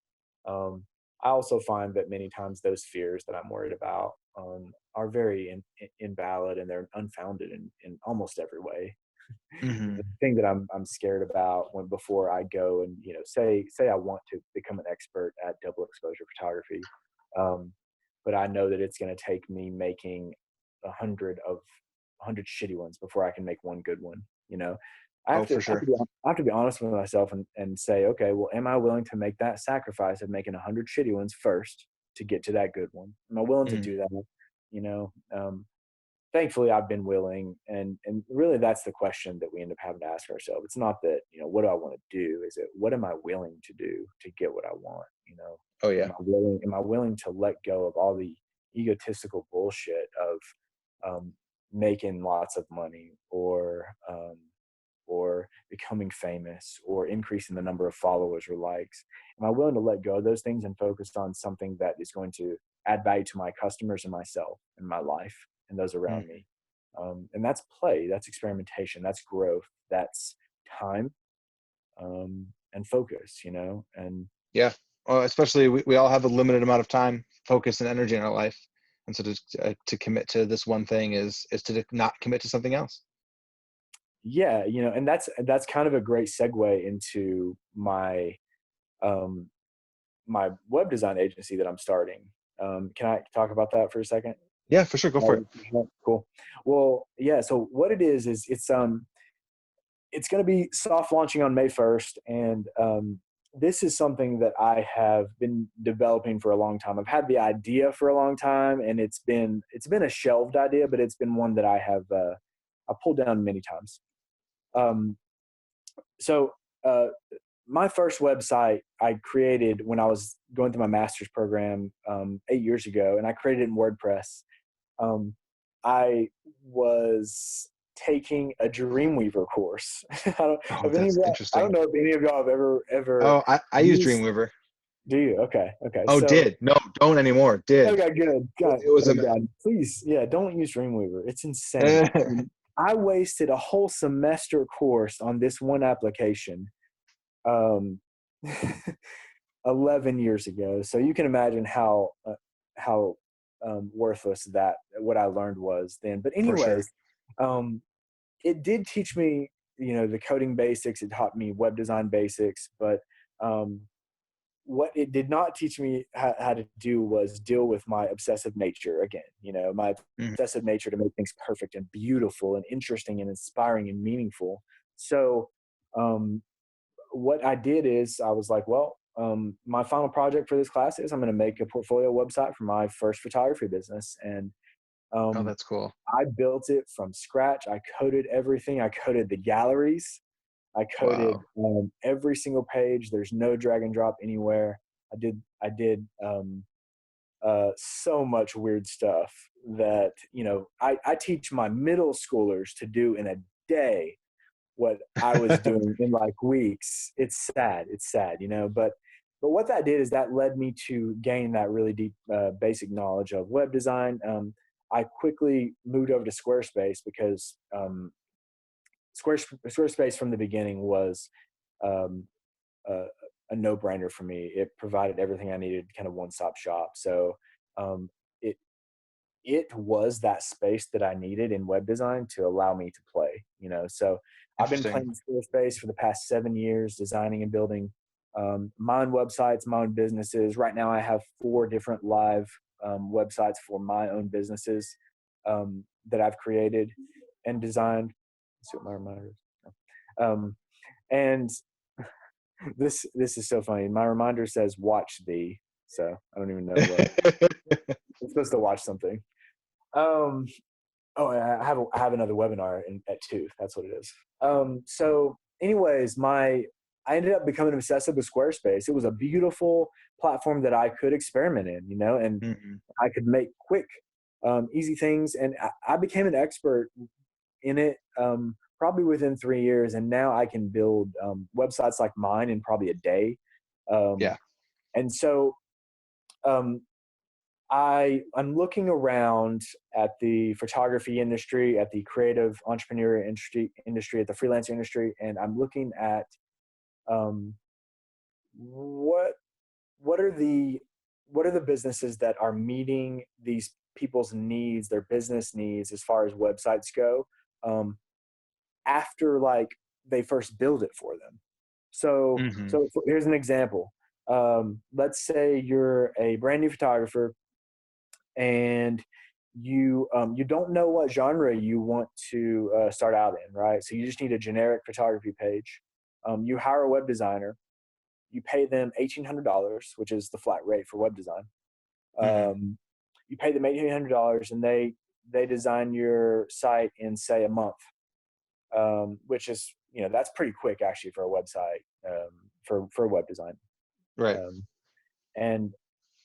Um, I also find that many times those fears that I'm worried about are very invalid, and they're unfounded in almost every way. Hmm. The thing that I'm scared about before I go and, say I want to become an expert at double exposure photography, um, but I know that it's going to take me making 100 shitty ones before I can make one good one. I Oh, have to for I have to sure. be, I have to be honest with myself and say, okay, well, am I willing to make that sacrifice of making 100 shitty ones first to get to that good one? Am I willing to Hmm. do that? You know, thankfully I've been willing, and really that's the question that we end up having to ask ourselves. It's not that, what do I want to do? Is it, what am I willing to do to get what I want? Oh, yeah. Am I willing to let go of all the egotistical bullshit of making lots of money, or becoming famous, or increasing the number of followers or likes? Am I willing to let go of those things and focus on something that is going to add value to my customers and myself and my life and those around Mhm. me? And that's play, that's experimentation, that's growth, that's time, and focus, and Yeah. Well, especially we all have a limited amount of time, focus, and energy in our life. And so to commit to this one thing is to not commit to something else. yeah, and that's kind of a great segue into um, my web design agency that I'm starting. Can I talk about that for a second? Yeah, for sure. Go for it. Cool. Well, yeah. So what it is it's going to be soft launching on May 1st, and this is something that I have been developing for a long time. I've had the idea for a long time, and it's been a shelved idea, but it's been one that I pulled down many times. Um, so uh, my first website I created when I was going through my master's program 8 years ago, and I created it in WordPress. Um, I was taking a Dreamweaver course. Oh, that's I interesting. don't know if any of y'all have ever Oh, I use used. Dreamweaver. Do you? Okay. Okay. Oh, So, did. No, don't anymore. Did. okay, good. God, It was a thank God. Please, yeah, don't use Dreamweaver. It's insane. mess. I wasted a whole semester course on this one application. Um, 11 years ago. So you can imagine how worthless that what I learned was then. But For anyways, sure. um, it did teach me, the coding basics. It taught me web design basics. But um, what it did not teach me how to do was deal with my obsessive nature again. My Mhm. obsessive nature to make things perfect and beautiful and interesting and inspiring and meaningful. So um, what I did is I was like, well, my final project for this class is I'm going to make a portfolio website for my first photography business. And Oh, um, that's cool. I built it from scratch. I coded everything. I coded the galleries. I coded Wow. every single page. There's no drag and drop anywhere. I did so much weird stuff that, I teach my middle schoolers to do in a day what I was doing in like weeks. It's sad. It's sad, but what that did is that led me to gain that really deep, basic knowledge of web design. I quickly moved over to Squarespace because Squarespace from the beginning was um, a, a no-brainer for me. It provided everything I needed, kind of one-stop shop. So um, it it was that space that I needed in web design to allow me to play, So I've been Interesting. playing Squarespace for the past 7 years, designing and building my own websites, my own businesses. Right now, I have 4 different live websites for my own businesses that I've created and designed. Let's see what my reminder is. Um, and this is so funny. My reminder says "watch thee," so I don't even know what I'm supposed to watch something. Um, Oh, I have another webinar at 2. That's what it is. So anyways, I ended up becoming obsessive with Squarespace. It was a beautiful platform that I could experiment in, and Mhm. I could make quick easy things. And I became an expert in it probably within 3 years. And now I can build websites like mine in probably a day. Yeah. And so I'm looking around at the photography industry, at the creative entrepreneur industry, at the freelance industry, and I'm looking at what are the businesses that are meeting these people's needs, their business needs, as far as websites go, after like they first build it for them. So, Mm-hmm. Here's an example. Let's say you're a brand new photographer and you don't know what genre you want to start out in, right? So you just need a generic photography page. You hire a web designer. You pay them $1,800, which is the flat rate for web design. Mm-hmm. You pay them $1,800, and they design your site in, say, a month, which is, that's pretty quick actually for a website, for web design. Right. And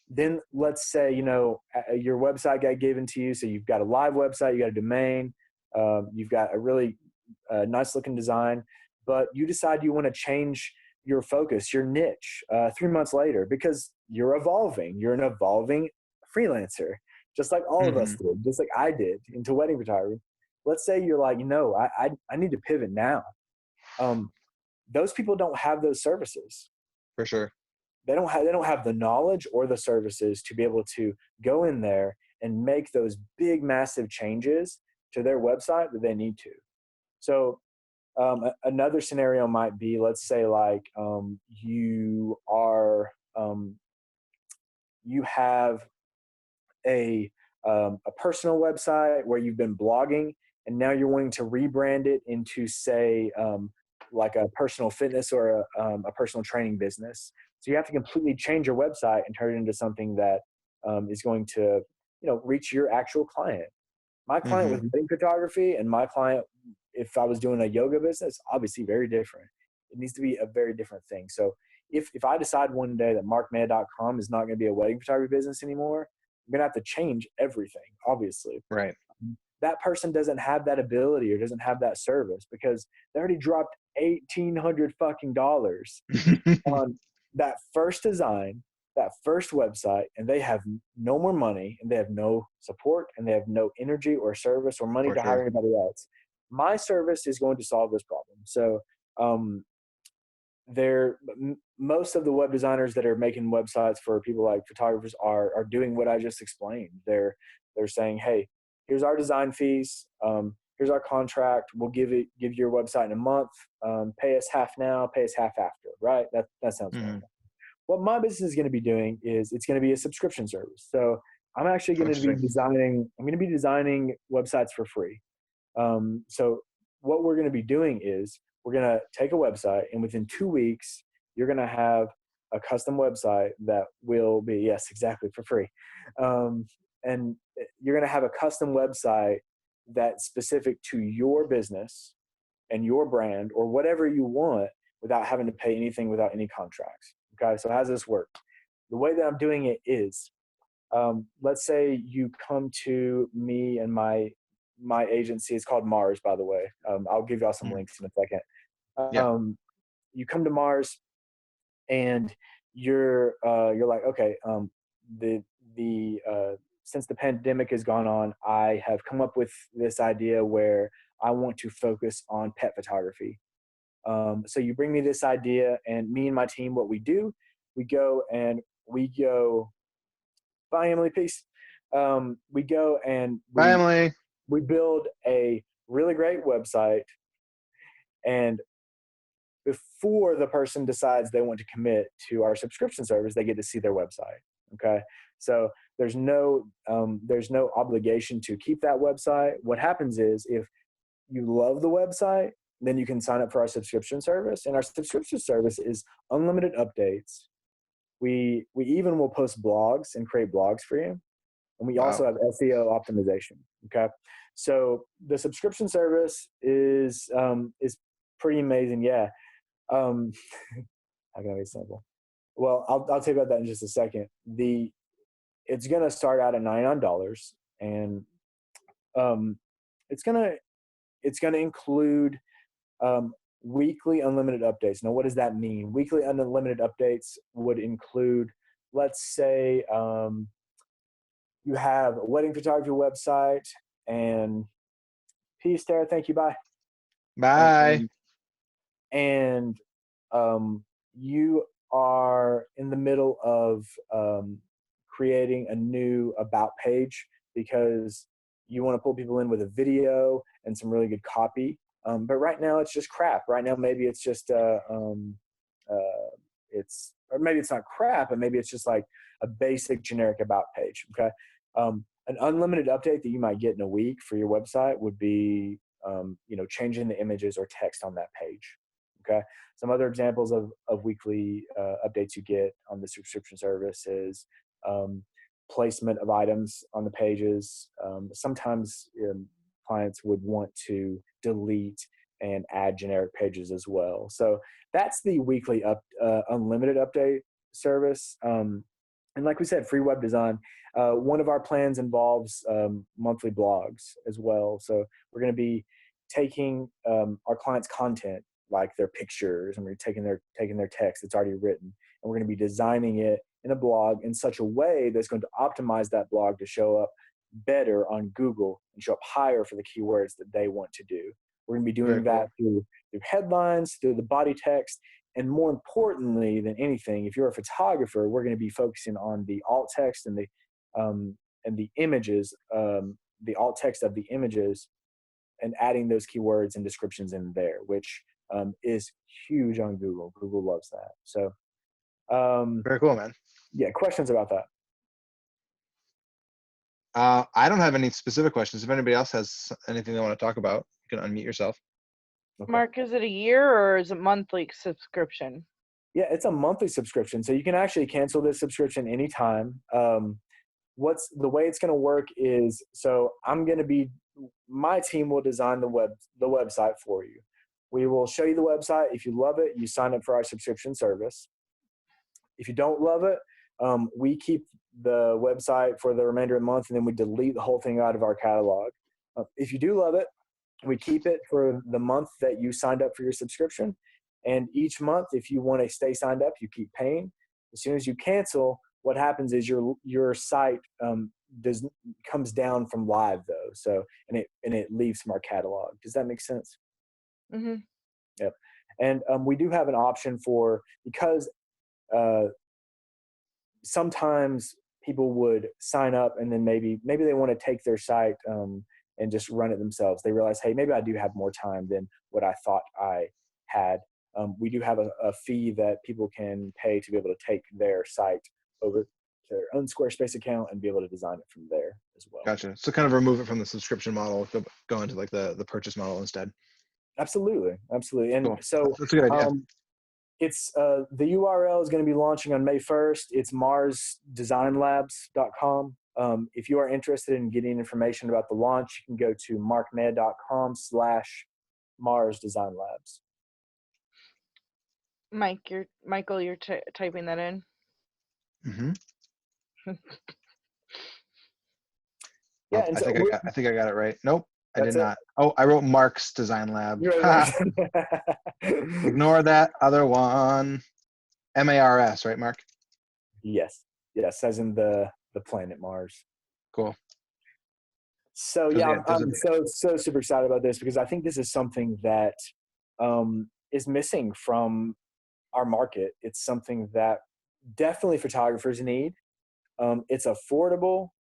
then let's say, your website got given to you. So you've got a live website, you got a domain, you've got a really nice looking design, but you decide you want to change your focus, your niche, 3 months later, because you're evolving. You're an evolving freelancer, just like all of us Mm-hmm. did, just like I did, into wedding photography. Let's say you're like, I need to pivot now. Those people don't have those services. For sure. They don't have the knowledge or the services to be able to go in there and make those big, massive changes to their website that they need to. So another scenario might be, let's say, like you have a personal website where you've been blogging, and now you're wanting to rebrand it into, say, like a personal fitness or a personal training business. So you have to completely change your website and turn it into something that is going to, reach your actual client. My client Mm-hmm. with wedding photography and my client, if I was doing a yoga business, obviously very different. It needs to be a very different thing. So if I decide one day that markman.com is not going to be a wedding photography business anymore, I'm going to have to change everything, obviously. Right. That person doesn't have that ability or doesn't have that service because they already dropped $1,800 fucking dollars on that first design, that first website, and they have no more money, and they have no support, and they have no energy or service or money For to hire sure. anybody else. My service is going to solve this problem. So most of the web designers that are making websites for people like photographers are doing what I just explained. They're saying, hey, here's our design fees. Here's our contract. We'll give your website in a month. Pay us half now, pay us half after, right? That sounds Mm-hmm. normal. What my business is going to be doing is it's going to be a subscription service. So I'm actually going to be designing websites for free. So what we're going to be doing is we're going to take a website, and within 2 weeks, you're going to have a custom website that will be, yes, exactly, for free. And you're going to have a custom website that's specific to your business and your brand or whatever you want without having to pay anything, without any contracts. Okay. So how does this work? The way that I'm doing it is, let's say you come to me and my agency. It's called Mars, by the way. I'll give y'all some Mm-hmm. links in a second. Yeah. You come to Mars and you're like, okay, since the pandemic has gone on, I have come up with this idea where I want to focus on pet photography. So you bring me this idea, and me and my team, what we do, we go, bye, Emily, peace. We go and Bye, Emily. we build a really great website, and before the person decides they want to commit to our subscription service, they get to see their website. Okay. So there's no obligation to keep that website. What happens is, if you love the website, then you can sign up for our subscription service. And our subscription service is unlimited updates. We even will post blogs and create blogs for you. And we also Wow. have SEO optimization. Okay. So the subscription service is pretty amazing. Yeah. How can I be simple? Well, I'll tell you about that in just a second. It's going to start out at $99, and it's gonna include weekly unlimited updates. Now, what does that mean? Weekly unlimited updates would include, let's say, you have a wedding photography website, and peace, Tara. Thank you. Bye. Bye. And you are in the middle of creating a new about page because you want to pull people in with a video and some really good copy. But right now it's just crap. Right now, maybe it's just or maybe it's not crap, but maybe it's just like a basic generic about page. Okay. An unlimited update that you might get in a week for your website would be, changing the images or text on that page. Okay. Some other examples of weekly updates you get on the subscription service is placement of items on the pages. Sometimes clients would want to delete and add generic pages as well. So that's the weekly unlimited update service. And like we said, free web design. One of our plans involves monthly blogs as well. So we're going to be taking our clients' content, like their pictures, and we're taking their text that's already written, and we're going to be designing it in a blog in such a way that's going to optimize that blog to show up better on Google and show up higher for the keywords that they want to do. We're going to be doing that through headlines, through the body text, and more importantly than anything, if you're a photographer, we're going to be focusing on the alt text and the images, the alt text of the images, and adding those keywords and descriptions in there, which is huge on Google. Google loves that. So, Very cool, man. Yeah, questions about that? I don't have any specific questions. If anybody else has anything they want to talk about, you can unmute yourself. Okay. Mark, is it a year or is it monthly subscription? Yeah, it's a monthly subscription. So you can actually cancel this subscription anytime. The way it's going to work is, so my team will design the website for you. We will show you the website. If you love it, you sign up for our subscription service. If you don't love it, we keep the website for the remainder of the month, and then we delete the whole thing out of our catalog. If you do love it, we keep it for the month that you signed up for your subscription. And each month, if you want to stay signed up, you keep paying. As soon as you cancel, what happens is your site comes down from live though. So and it leaves from our catalog. Does that make sense? Mm-hmm. Yep. And we do have an option because sometimes people would sign up and then maybe they want to take their site and just run it themselves. They realize, hey, maybe I do have more time than what I thought I had. We do have a fee that people can pay to be able to take their site over to their own Squarespace account and be able to design it from there as well. Gotcha. So kind of remove it from the subscription model, go into like the purchase model instead. Absolutely. And cool. So that's a good idea. It's the URL is going to be launching on May 1st. It's marsdesignlabs.com. If you are interested in getting information about the launch, you can go to markmed.com/marsdesignlabs. Michael, you're typing that in. Mm-hmm. Yeah, I think I got it right. Nope, I did not. It? Oh, I wrote Mark's Design Lab. Ignore that other one. MARS, right, Mark? Yes, as in the planet Mars. Cool. So yeah, I'm so super excited about this because I think this is something that is missing from our market. It's something that definitely photographers need. It's affordable.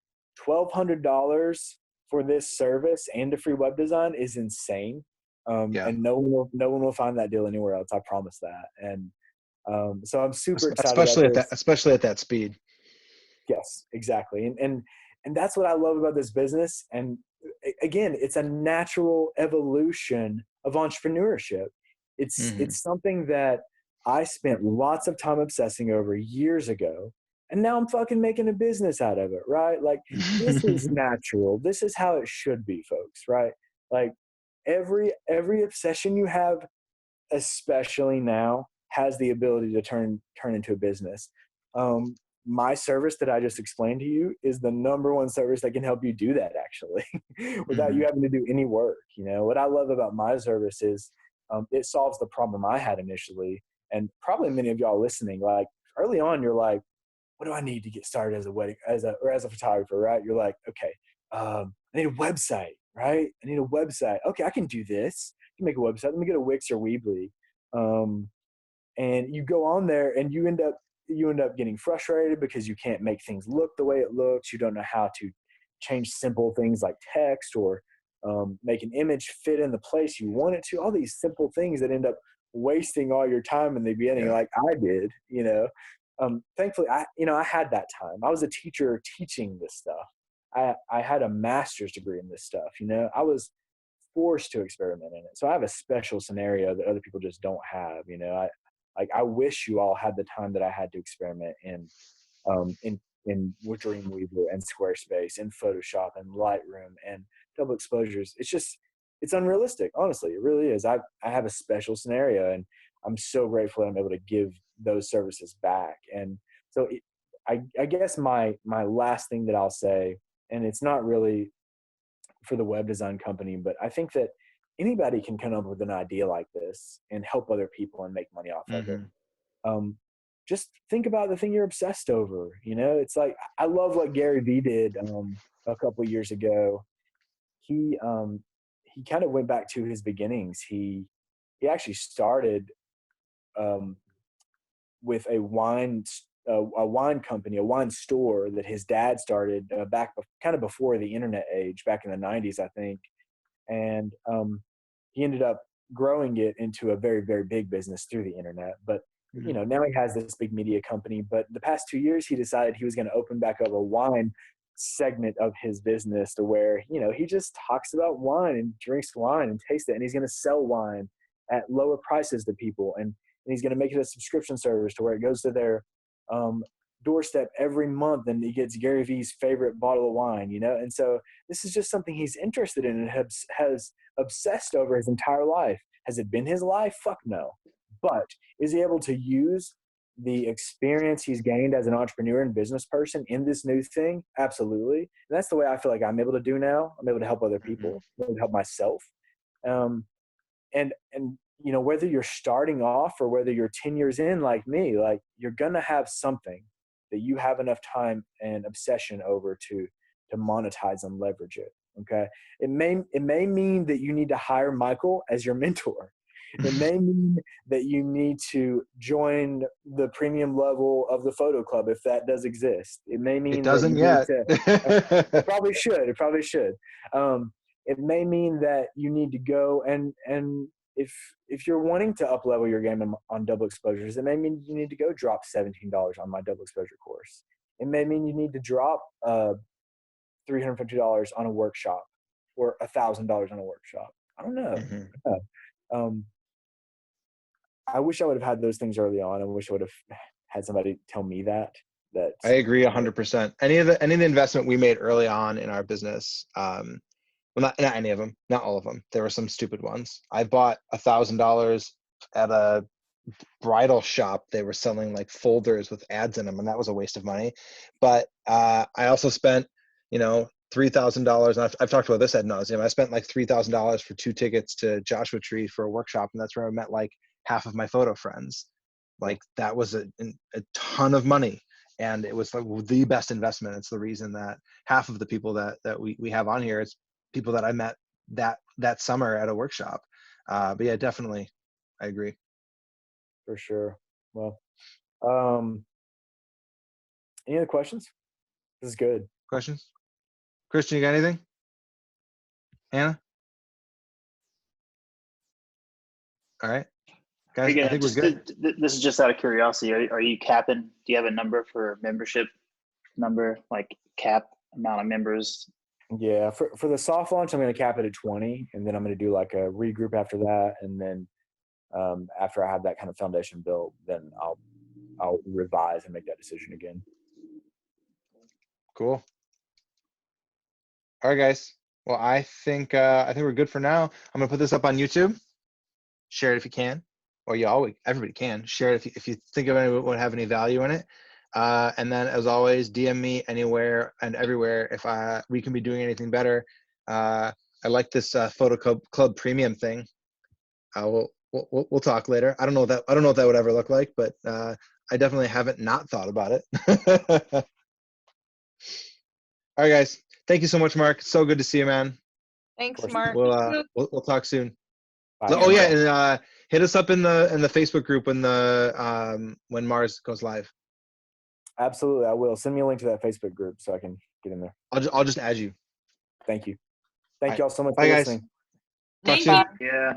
$1,200 for this service and a free web design is insane. And no one will find that deal anywhere else. I promise that. And so I'm super excited. Especially at that speed. Yes, exactly. And that's what I love about this business. And again, it's a natural evolution of entrepreneurship. It's something that I spent lots of time obsessing over years ago. And now I'm fucking making a business out of it, right? Like, this is natural. This is how it should be, folks, right? Like, every obsession you have, especially now, has the ability to turn into a business. my service that I just explained to you is the number one service that can help you do that, actually, without you having to do any work. You know, what I love about my service is it solves the problem I had initially. And probably many of y'all listening, like early on, you're like, what do I need to get started as a photographer, right? You're like, okay, I need a website, right? I need a website. Okay, I can do this. I can make a website. Let me go to Wix or Weebly. And you go on there and you end up getting frustrated because you can't make things look the way it looks. You don't know how to change simple things like text or make an image fit in the place you want it to. All these simple things that end up wasting all your time in the beginning, like I did, you know. Thankfully, I had that time. I was a teacher teaching this stuff. I had a master's degree in this stuff. You know, I was forced to experiment in it. So I have a special scenario that other people just don't have. You know, I wish you all had the time that I had to experiment in Dreamweaver and Squarespace and Photoshop and Lightroom and double exposures. It's unrealistic. Honestly, it really is. I have a special scenario, and I'm so grateful that I'm able to give those services back. And so I guess my last thing that I'll say, and it's not really for the web design company, but I think that anybody can come up with an idea like this and help other people and make money off of it. Just think about the thing you're obsessed over. You know, it's like, I love what Gary Vee did a couple of years ago. He kind of went back to his beginnings. He actually started with a wine company, a wine store that his dad started back kind of before the internet age, back in the 90s, I think. And he ended up growing it into a very, very big business through the internet. But you know, now he has this big media company. But the past 2 years, he decided he was going to open back up a wine segment of his business to where, you know, he just talks about wine and drinks wine and tastes it. And he's going to sell wine at lower prices to people. And he's going to make it a subscription service to where it goes to their doorstep every month, and he gets Gary Vee's favorite bottle of wine, you know? And so this is just something he's interested in and has obsessed over his entire life. Has it been his life? Fuck no. But is he able to use the experience he's gained as an entrepreneur and business person in this new thing? Absolutely. And that's the way I feel like I'm able to do now. I'm able to help other people, I'm able to help myself. And you know, whether you're starting off or whether you're 10 years in like me, like, you're going to have something that you have enough time and obsession over to monetize and leverage it. Okay. It may mean that you need to hire Michael as your mentor. It may mean that you need to join the premium level of the photo club, if that does exist. It may mean it doesn't yet. It probably should. It probably should. It may mean that you need to go and if you're wanting to up level your game on double exposures, it may mean you need to go drop $17 on my double exposure course. It may mean you need to drop $350 on a workshop or $1,000 on a workshop. I don't know. I wish I would have had those things early on. I wish I would have had somebody tell me that. I agree 100%. Any of the investment we made early on in our business, well, not any of them, not all of them. There were some stupid ones. I bought $1,000 at a bridal shop. They were selling like folders with ads in them, and that was a waste of money. But I also spent, you know, $3,000. And I've talked about this ad nauseum. I spent like $3,000 for 2 tickets to Joshua Tree for a workshop, and that's where I met like half of my photo friends. Like, that was a ton of money, and it was like the best investment. It's the reason that half of the people that we have on here is people that I met that summer at a workshop. But yeah, definitely, I agree. For sure. Well, any other questions? This is good. Questions? Christian, you got anything? Hannah? All right. Guys, I think we're good. This is just out of curiosity. Are you capping? Do you have a number for membership number, like cap amount of members? Yeah, for the soft launch, I'm going to cap it at 20, and then I'm going to do like a regroup after that, and then after I have that kind of foundation built, then I'll revise and make that decision again. Cool. All right, guys. Well, I think we're good for now. I'm gonna put this up on YouTube. Share it if you can, or everybody can share it if you think of anyone would have any value in it. And then, as always, DM me anywhere and everywhere if we can be doing anything better. I like this Photo Club Premium thing. We'll talk later. I don't know what that would ever look like, but I definitely haven't not thought about it. All right, guys. Thank you so much, Mark. So good to see you, man. Thanks, course. Mark. We'll talk soon. Bye. Oh yeah, and hit us up in the Facebook group when Mars goes live. Absolutely, I will. Send me a link to that Facebook group so I can get in there. I'll just add you. Thank you. Thank Bye. y'all so much Bye, for guys. listening. Talk Thank soon. you. Yeah.